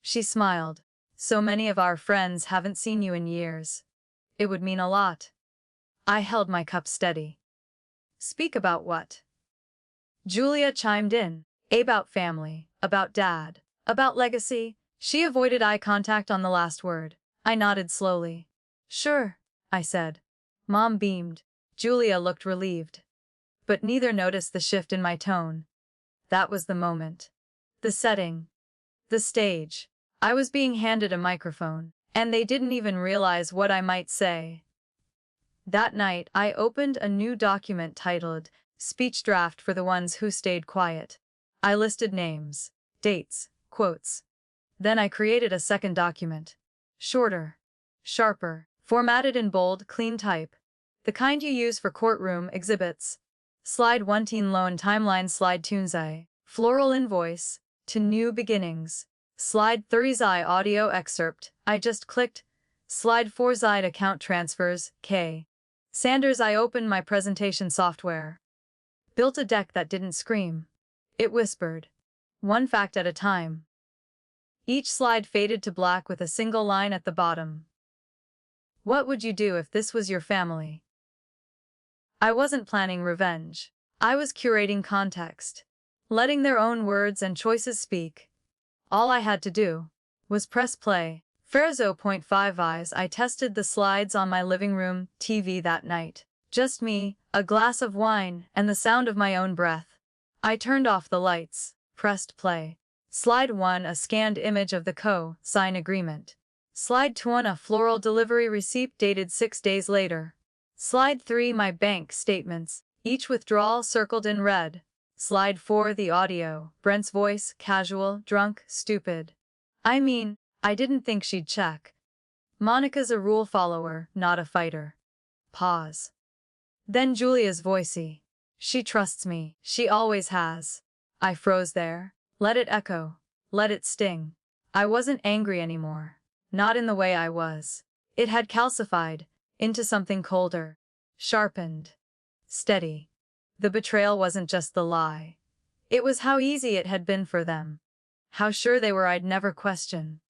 [SPEAKER 1] She smiled. So many of our friends haven't seen you in years. It would mean a lot. I held my cup steady. Speak about what? Julia chimed in. About family, about Dad, about legacy. She avoided eye contact on the last word. I nodded slowly. Sure, I said. Mom beamed. Julia looked relieved. But neither noticed the shift in my tone. That was the moment. The setting. The stage. I was being handed a microphone, and they didn't even realize what I might say. That night, I opened a new document titled, Speech Draft for the Ones Who Stayed Quiet. I listed names, dates, quotes. Then I created a second document. Shorter. Sharper. Formatted in bold, clean type. The kind you use for courtroom exhibits. Slide 1 teen loan timeline slide Tunzai. Floral invoice. To new beginnings. Slide 3 Zai audio excerpt. I just clicked. Slide 4 Zai account transfers. K. Sanders. I opened my presentation software. Built a deck that didn't scream. It whispered. One fact at a time. Each slide faded to black with a single line at the bottom. What would you do if this was your family? I wasn't planning revenge. I was curating context. Letting their own words and choices speak. All I had to do was press play. Farzo.5 eyes. I tested the slides on my living room TV that night. Just me, a glass of wine, and the sound of my own breath. I turned off the lights, pressed play. Slide 1 a scanned image of the co-sign agreement. Slide 2 a floral delivery receipt dated 6 days later. Slide 3 my bank statements, each withdrawal circled in red. Slide 4 the audio, Brent's voice, casual, drunk, stupid. I mean, I didn't think she'd check. Monica's a rule follower, not a fighter. Pause. Then Julia's voicey. She trusts me, she always has. I froze there. Let it echo. Let it sting. I wasn't angry anymore. Not in the way I was. It had calcified into something colder, sharpened, steady. The betrayal wasn't just the lie. It was how easy it had been for them. How sure they were I'd never question.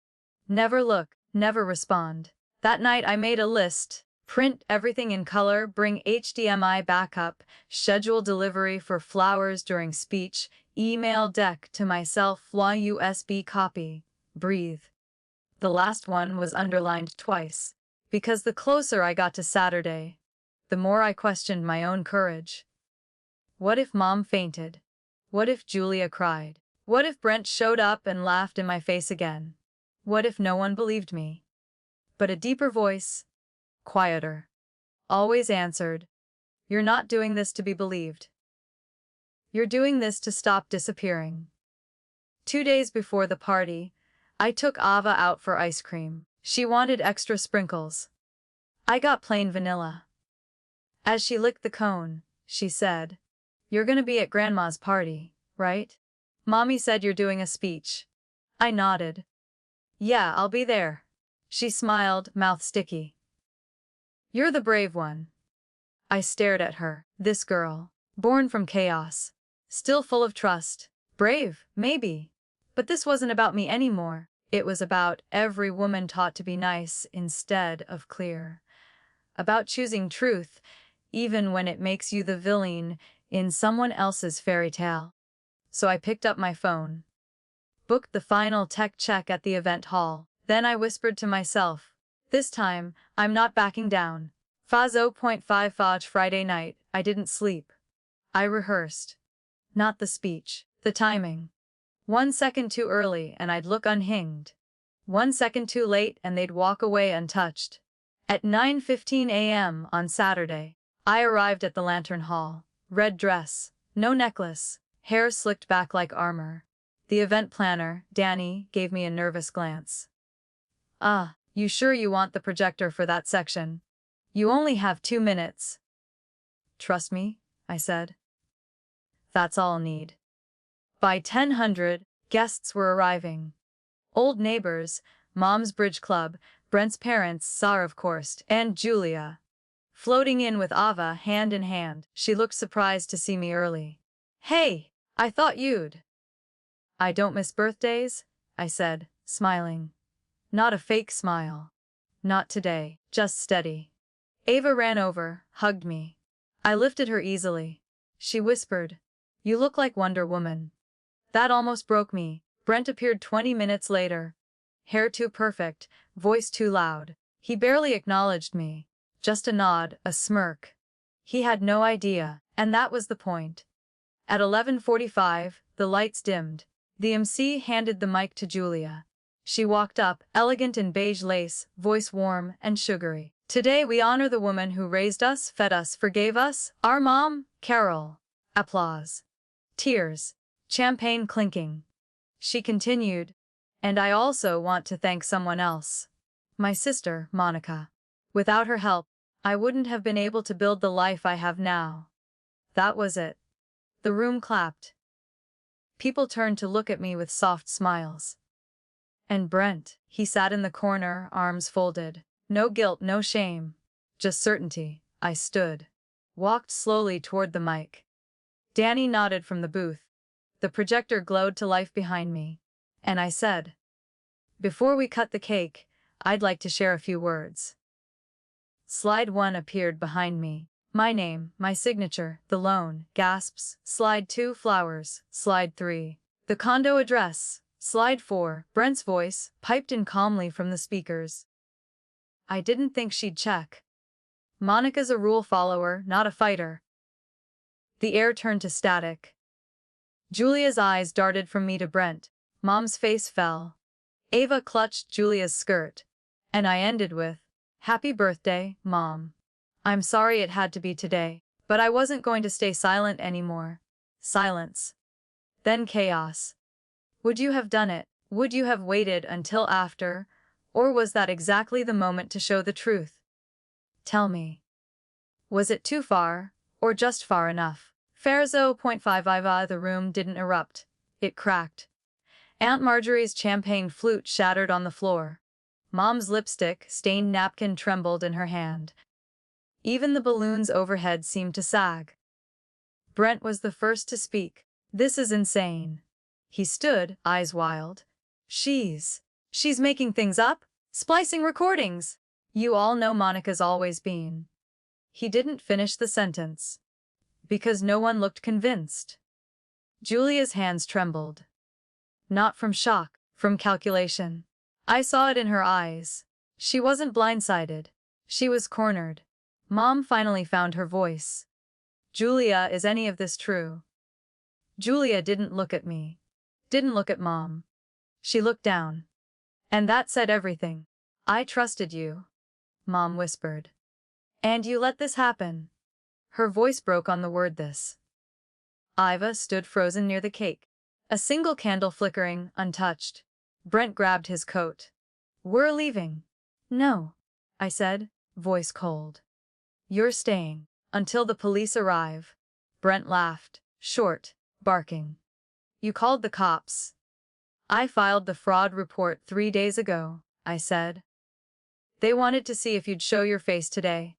[SPEAKER 1] Never look, never respond. That night I made a list. Print everything in color, bring HDMI backup, schedule delivery for flowers during speech, email deck to myself, flaw USB copy, breathe. The last one was underlined twice, because the closer I got to Saturday, the more I questioned my own courage. What if Mom fainted? What if Julia cried? What if Brent showed up and laughed in my face again? What if no one believed me? But a deeper voice, quieter, always answered, "You're not doing this to be believed. You're doing this to stop disappearing." 2 days before the party, I took Ava out for ice cream. She wanted extra sprinkles. I got plain vanilla. As she licked the cone, she said, "You're gonna be at Grandma's party, right? Mommy said you're doing a speech." I nodded. "Yeah, I'll be there." She smiled, mouth sticky. "You're the brave one." I stared at her. This girl, born from chaos, still full of trust. Brave, maybe. But this wasn't about me anymore. It was about every woman taught to be nice instead of clear. About choosing truth, even when it makes you the villain in someone else's fairy tale. So I picked up my phone. Booked the final tech check at the event hall. Then I whispered to myself, "This time, I'm not backing down." 0.5 Friday night, I didn't sleep. I rehearsed. Not the speech, the timing. 1 second too early and I'd look unhinged. 1 second too late and they'd walk away untouched. At 9:15 a.m. on Saturday, I arrived at the Lantern Hall. Red dress, no necklace, hair slicked back like armor. The event planner, Danny, gave me a nervous glance. You sure you want the projector for that section? You only have 2 minutes." "Trust me," I said. "That's all I'll need." By 10:00, guests were arriving. Old neighbors, Mom's bridge club, Brent's parents, Sarah of course, and Julia. Floating in with Ava hand in hand, she looked surprised to see me early. "Hey, I thought you'd—" "I don't miss birthdays," I said, smiling. Not a fake smile. Not today, just steady. Ava ran over, hugged me. I lifted her easily. She whispered, "You look like Wonder Woman." That almost broke me. Brent appeared 20 minutes later. Hair too perfect, voice too loud. He barely acknowledged me. Just a nod, a smirk. He had no idea, and that was the point. At 11:45, the lights dimmed. The MC handed the mic to Julia. She walked up, elegant in beige lace, voice warm and sugary. "Today we honor the woman who raised us, fed us, forgave us, our mom, Carol." Applause. Tears. Champagne clinking. She continued, "And I also want to thank someone else. My sister, Monica. Without her help, I wouldn't have been able to build the life I have now." That was it. The room clapped. People turned to look at me with soft smiles. And Brent, he sat in the corner, arms folded. No guilt, no shame. Just certainty. I stood. Walked slowly toward the mic. Danny nodded from the booth. The projector glowed to life behind me. And I said, "Before we cut the cake, I'd like to share a few words." Slide 1 appeared behind me. My name, my signature, the loan, gasps. Slide 2, flowers. Slide 3, the condo address. Slide 4, Brent's voice, piped in calmly from the speakers. I didn't think she'd check. Monica's a rule follower, not a fighter. The air turned to static. Julia's eyes darted from me to Brent. Mom's face fell. Ava clutched Julia's skirt. And I ended with, "Happy birthday, Mom. I'm sorry it had to be today, but I wasn't going to stay silent anymore." Silence. Then chaos. Would you have done it? Would you have waited until after? Or was that exactly the moment to show the truth? Tell me. Was it too far, or just far enough? 0.5 The room didn't erupt. It cracked. Aunt Marjorie's champagne flute shattered on the floor. Mom's lipstick, stained napkin trembled in her hand. Even the balloons overhead seemed to sag. Brent was the first to speak. This is insane. He stood, eyes wild. She's making things up? Splicing recordings? You all know Monica's always been. He didn't finish the sentence. Because no one looked convinced. Julia's hands trembled. Not from shock, from calculation. I saw it in her eyes. She wasn't blindsided. She was cornered. Mom finally found her voice. Julia, is any of this true? Julia didn't look at me. Didn't look at Mom. She looked down. And that said everything. I trusted you, Mom whispered. And you let this happen. Her voice broke on the word this. Iva stood frozen near the cake. A single candle flickering, untouched. Brent grabbed his coat. We're leaving. No, I said, voice cold. You're staying. Until the police arrive. Brent laughed, short, barking. You called the cops. I filed the fraud report 3 days ago, I said. They wanted to see if you'd show your face today.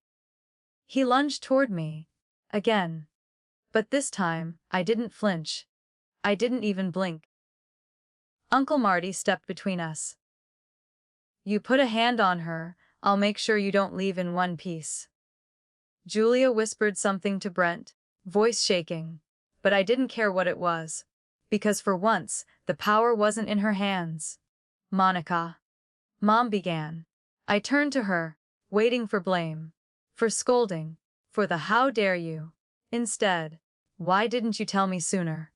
[SPEAKER 1] He lunged toward me. Again. But this time, I didn't flinch. I didn't even blink. Uncle Marty stepped between us. You put a hand on her, I'll make sure you don't leave in one piece. Julia whispered something to Brent, voice shaking. But I didn't care what it was. Because for once, the power wasn't in her hands. Monica. Mom began. I turned to her, waiting for blame. For scolding. For the how dare you. Instead, why didn't you tell me sooner?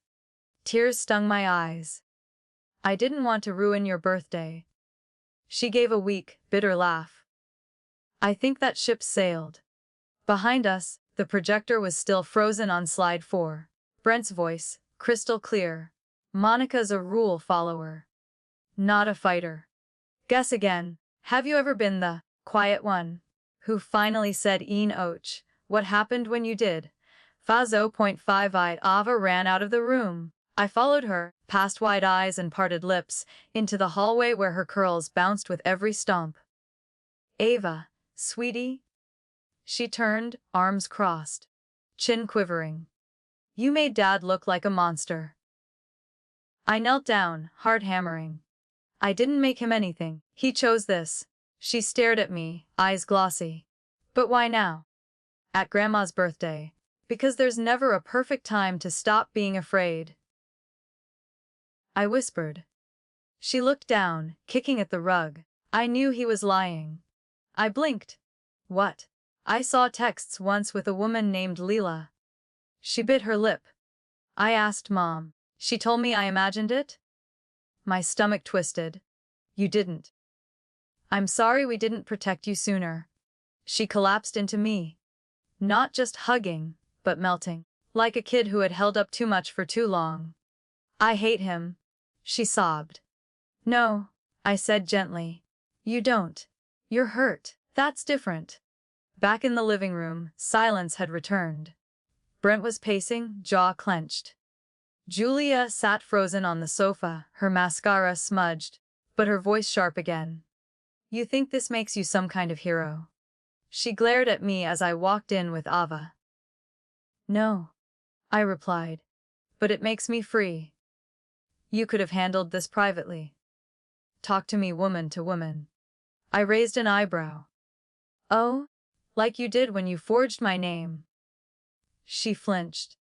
[SPEAKER 1] Tears stung my eyes. I didn't want to ruin your birthday. She gave a weak, bitter laugh. I think that ship sailed. Behind us, the projector was still frozen on slide 4. Brent's voice, crystal clear. Monica's a rule follower. Not a fighter. Guess again. Have you ever been the quiet one who finally said een och? What happened when you did? Fa0.5 Ava ran out of the room. I followed her, past wide eyes and parted lips, into the hallway where her curls bounced with every stomp. Ava, sweetie? She turned, arms crossed. Chin quivering. You made Dad look like a monster. I knelt down, heart hammering. I didn't make him anything. He chose this. She stared at me, eyes glossy. But why now? At Grandma's birthday. Because there's never a perfect time to stop being afraid. I whispered. She looked down, kicking at the rug. I knew he was lying. I blinked. What? I saw texts once with a woman named Leela. She bit her lip. I asked Mom. She told me I imagined it? My stomach twisted. You didn't. I'm sorry we didn't protect you sooner. She collapsed into me. Not just hugging, but melting. Like a kid who had held up too much for too long. I hate him. She sobbed. No, I said gently. You don't. You're hurt. That's different. Back in the living room, silence had returned. Brent was pacing, jaw clenched. Julia sat frozen on the sofa, her mascara smudged, but her voice sharp again. You think this makes you some kind of hero? She glared at me as I walked in with Ava. No, I replied, but it makes me free. You could have handled this privately. Talk to me woman to woman. I raised an eyebrow. Oh, like you did when you forged my name. She flinched.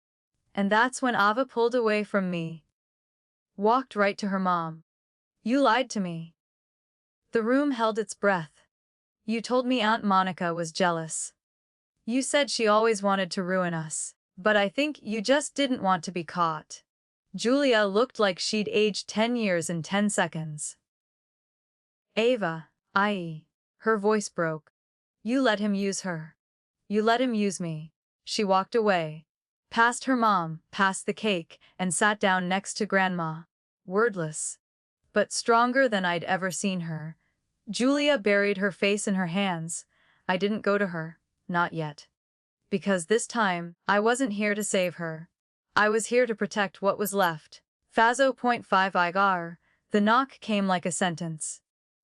[SPEAKER 1] And that's when Ava pulled away from me. Walked right to her mom. You lied to me. The room held its breath. You told me Aunt Monica was jealous. You said she always wanted to ruin us, but I think you just didn't want to be caught. Julia looked like she'd aged 10 years in 10 seconds. Ava, her voice broke. You let him use her. You let him use me. She walked away. Past her mom, past the cake, and sat down next to Grandma. Wordless. But stronger than I'd ever seen her. Julia buried her face in her hands. I didn't go to her. Not yet. Because this time, I wasn't here to save her. I was here to protect what was left. Fa0.5 Igar. The knock came like a sentence.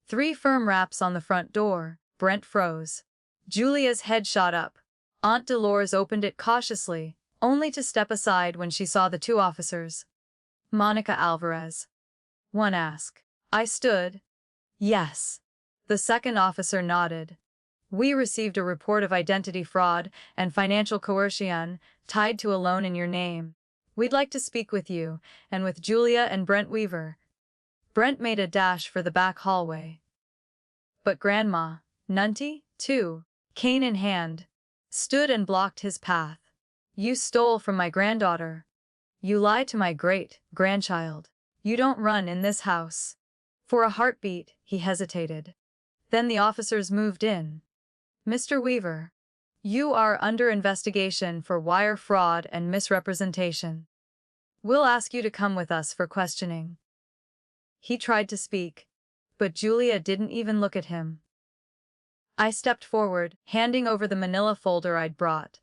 [SPEAKER 1] 3 firm raps on the front door. Brent froze. Julia's head shot up. Aunt Dolores opened it cautiously, only to step aside when she saw the two officers. Monica Alvarez. One asked. I stood. Yes. The second officer nodded. We received a report of identity fraud and financial coercion tied to a loan in your name. We'd like to speak with you, and with Julia and Brent Weaver. Brent made a dash for the back hallway. But Grandma, Nunty, too, cane in hand, stood and blocked his path. You stole from my granddaughter. You lied to my great-grandchild. You don't run in this house. For a heartbeat, he hesitated. Then the officers moved in. Mr. Weaver, you are under investigation for wire fraud and misrepresentation. We'll ask you to come with us for questioning. He tried to speak, but Julia didn't even look at him. I stepped forward, handing over the manila folder I'd brought.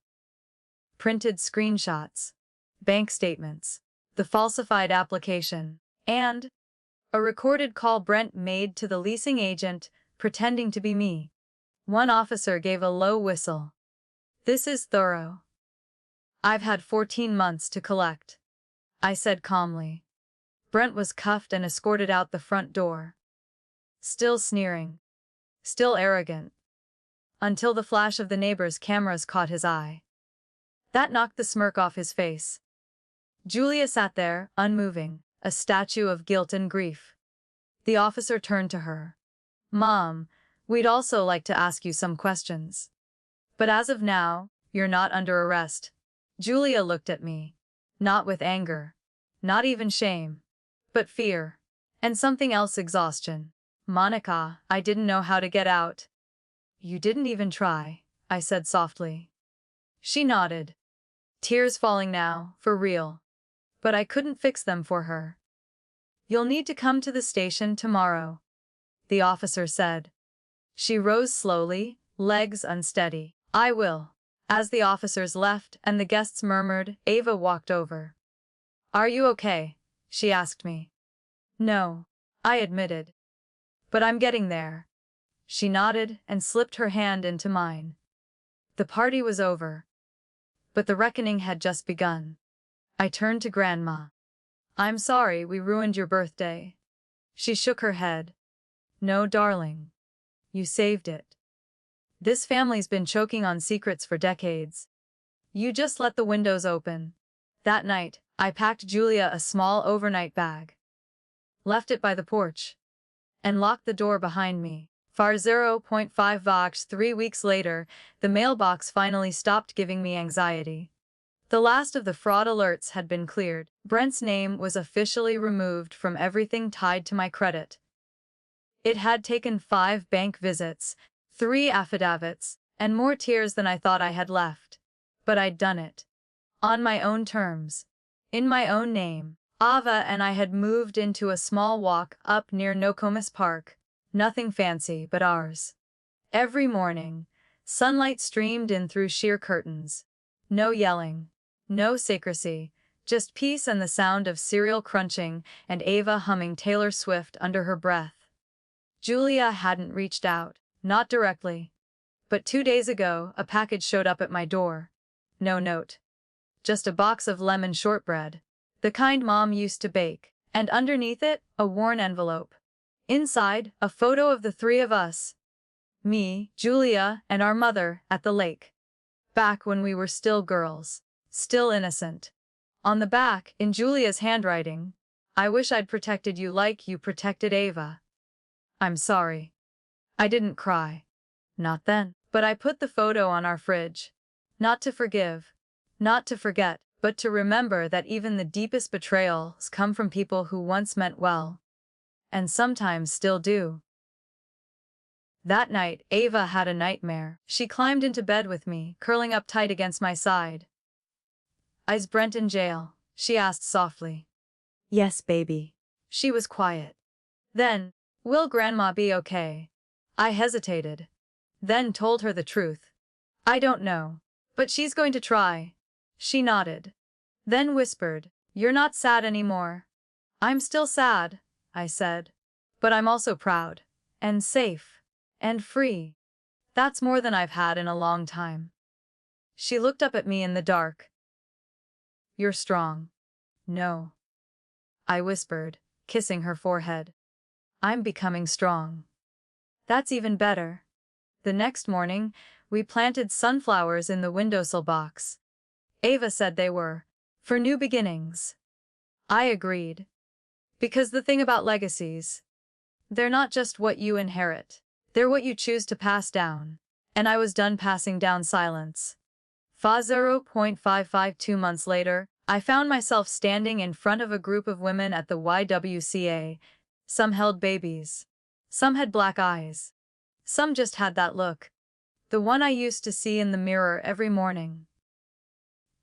[SPEAKER 1] Printed screenshots, bank statements, the falsified application, and a recorded call Brent made to the leasing agent, pretending to be me. One officer gave a low whistle. This is thorough. I've had 14 months to collect, I said calmly. Brent was cuffed and escorted out the front door. Still sneering. Still arrogant. Until the flash of the neighbor's cameras caught his eye. That knocked the smirk off his face. Julia sat there, unmoving, a statue of guilt and grief. The officer turned to her. Mom, we'd also like to ask you some questions. But as of now, you're not under arrest. Julia looked at me. Not with anger. Not even shame. But fear. And something else, exhaustion. Monica, I didn't know how to get out. You didn't even try, I said softly. She nodded. Tears falling now, for real. But I couldn't fix them for her. You'll need to come to the station tomorrow, the officer said. She rose slowly, legs unsteady. I will. As the officers left and the guests murmured, Ava walked over. Are you okay? She asked me. No, I admitted. But I'm getting there. She nodded and slipped her hand into mine. The party was over. But the reckoning had just begun. I turned to Grandma. I'm sorry we ruined your birthday. She shook her head. No, darling. You saved it. This family's been choking on secrets for decades. You just let the windows open. That night, I packed Julia a small overnight bag. Left it by the porch. And locked the door behind me. Far 0.5 Vox 3 weeks later, the mailbox finally stopped giving me anxiety. The last of the fraud alerts had been cleared. Brent's name was officially removed from everything tied to my credit. It had taken 5 bank visits, 3 affidavits, and more tears than I thought I had left. But I'd done it. On my own terms. In my own name. Ava and I had moved into a small walk up near Nokomis Park. Nothing fancy but ours. Every morning, sunlight streamed in through sheer curtains. No yelling. No secrecy. Just peace and the sound of cereal crunching and Ava humming Taylor Swift under her breath. Julia hadn't reached out. Not directly. But 2 days ago, a package showed up at my door. No note. Just a box of lemon shortbread. The kind Mom used to bake. And underneath it, a worn envelope. Inside, a photo of the 3 of us. Me, Julia, and our mother, at the lake. Back when we were still girls. Still innocent. On the back, in Julia's handwriting, I wish I'd protected you like you protected Ava. I'm sorry. I didn't cry. Not then. But I put the photo on our fridge. Not to forgive. Not to forget, but to remember that even the deepest betrayals come from people who once meant well. And sometimes still do. That night, Ava had a nightmare. She climbed into bed with me, curling up tight against my side. Is Brent in jail? She asked softly. Yes, baby. She was quiet. Then, will Grandma be okay? I hesitated. Then told her the truth. I don't know. But she's going to try. She nodded. Then whispered, You're not sad anymore. I'm still sad, I said. But I'm also proud. And safe. And free. That's more than I've had in a long time. She looked up at me in the dark. You're strong. No. I whispered, kissing her forehead. I'm becoming strong. That's even better. The next morning, we planted sunflowers in the windowsill box. Ava said they were for new beginnings. I agreed. Because the thing about legacies, they're not just what you inherit, they're what you choose to pass down. And I was done passing down silence. 0.552 months later, I found myself standing in front of a group of women at the YWCA. Some held babies. Some had black eyes. Some just had that look. The one I used to see in the mirror every morning.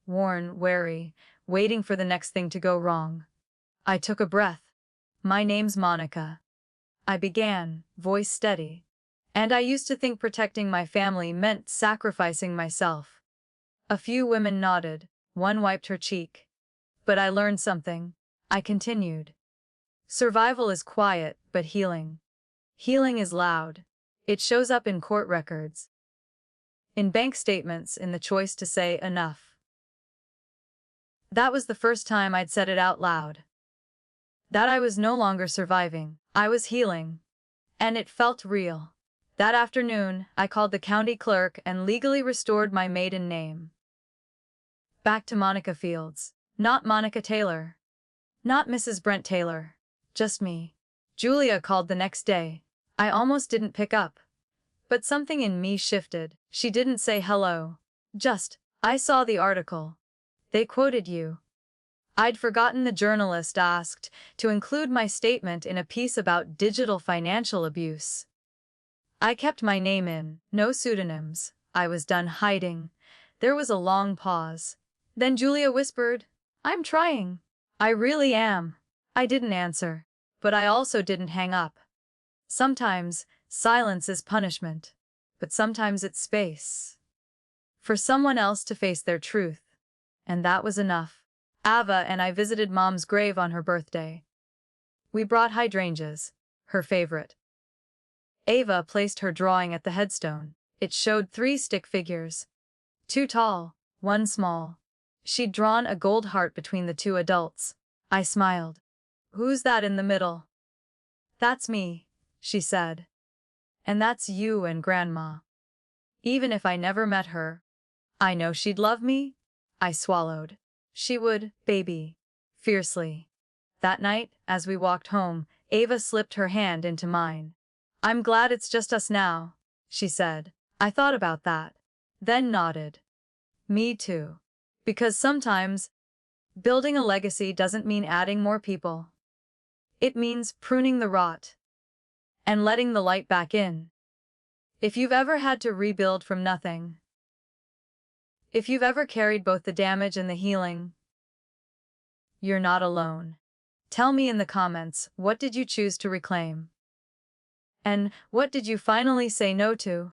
[SPEAKER 1] Worn, wary, waiting for the next thing to go wrong. I took a breath. My name's Monica. I began, voice steady. And I used to think protecting my family meant sacrificing myself. A few women nodded, one wiped her cheek. But I learned something. I continued. Survival is quiet, but healing. Healing is loud. It shows up in court records, in bank statements, in the choice to say enough. That was the first time I'd said it out loud. That I was no longer surviving, I was healing. And it felt real. That afternoon, I called the county clerk and legally restored my maiden name. Back to Monica Fields. Not Monica Taylor. Not Mrs. Brent Taylor. Just me. Julia called the next day. I almost didn't pick up. But something in me shifted. She didn't say hello. Just, I saw the article. They quoted you. I'd forgotten the journalist asked to include my statement in a piece about digital financial abuse. I kept my name in, no pseudonyms. I was done hiding. There was a long pause. Then Julia whispered, I'm trying. I really am. I didn't answer. But I also didn't hang up. Sometimes, silence is punishment. But sometimes it's space. For someone else to face their truth. And that was enough. Ava and I visited Mom's grave on her birthday. We brought hydrangeas, her favorite. Ava placed her drawing at the headstone. It showed 3 stick figures. 2 tall, 1 small. She'd drawn a gold heart between the 2 adults. I smiled. Who's that in the middle? That's me, she said. And that's you and Grandma. Even if I never met her, I know she'd love me. I swallowed. She would, baby. Fiercely. That night, as we walked home, Ava slipped her hand into mine. I'm glad it's just us now, she said. I thought about that. Then nodded. Me too. Because sometimes, building a legacy doesn't mean adding more people. It means pruning the rot. And letting the light back in. If you've ever had to rebuild from nothing. If you've ever carried both the damage and the healing. You're not alone. Tell me in the comments, what did you choose to reclaim? And what did you finally say no to?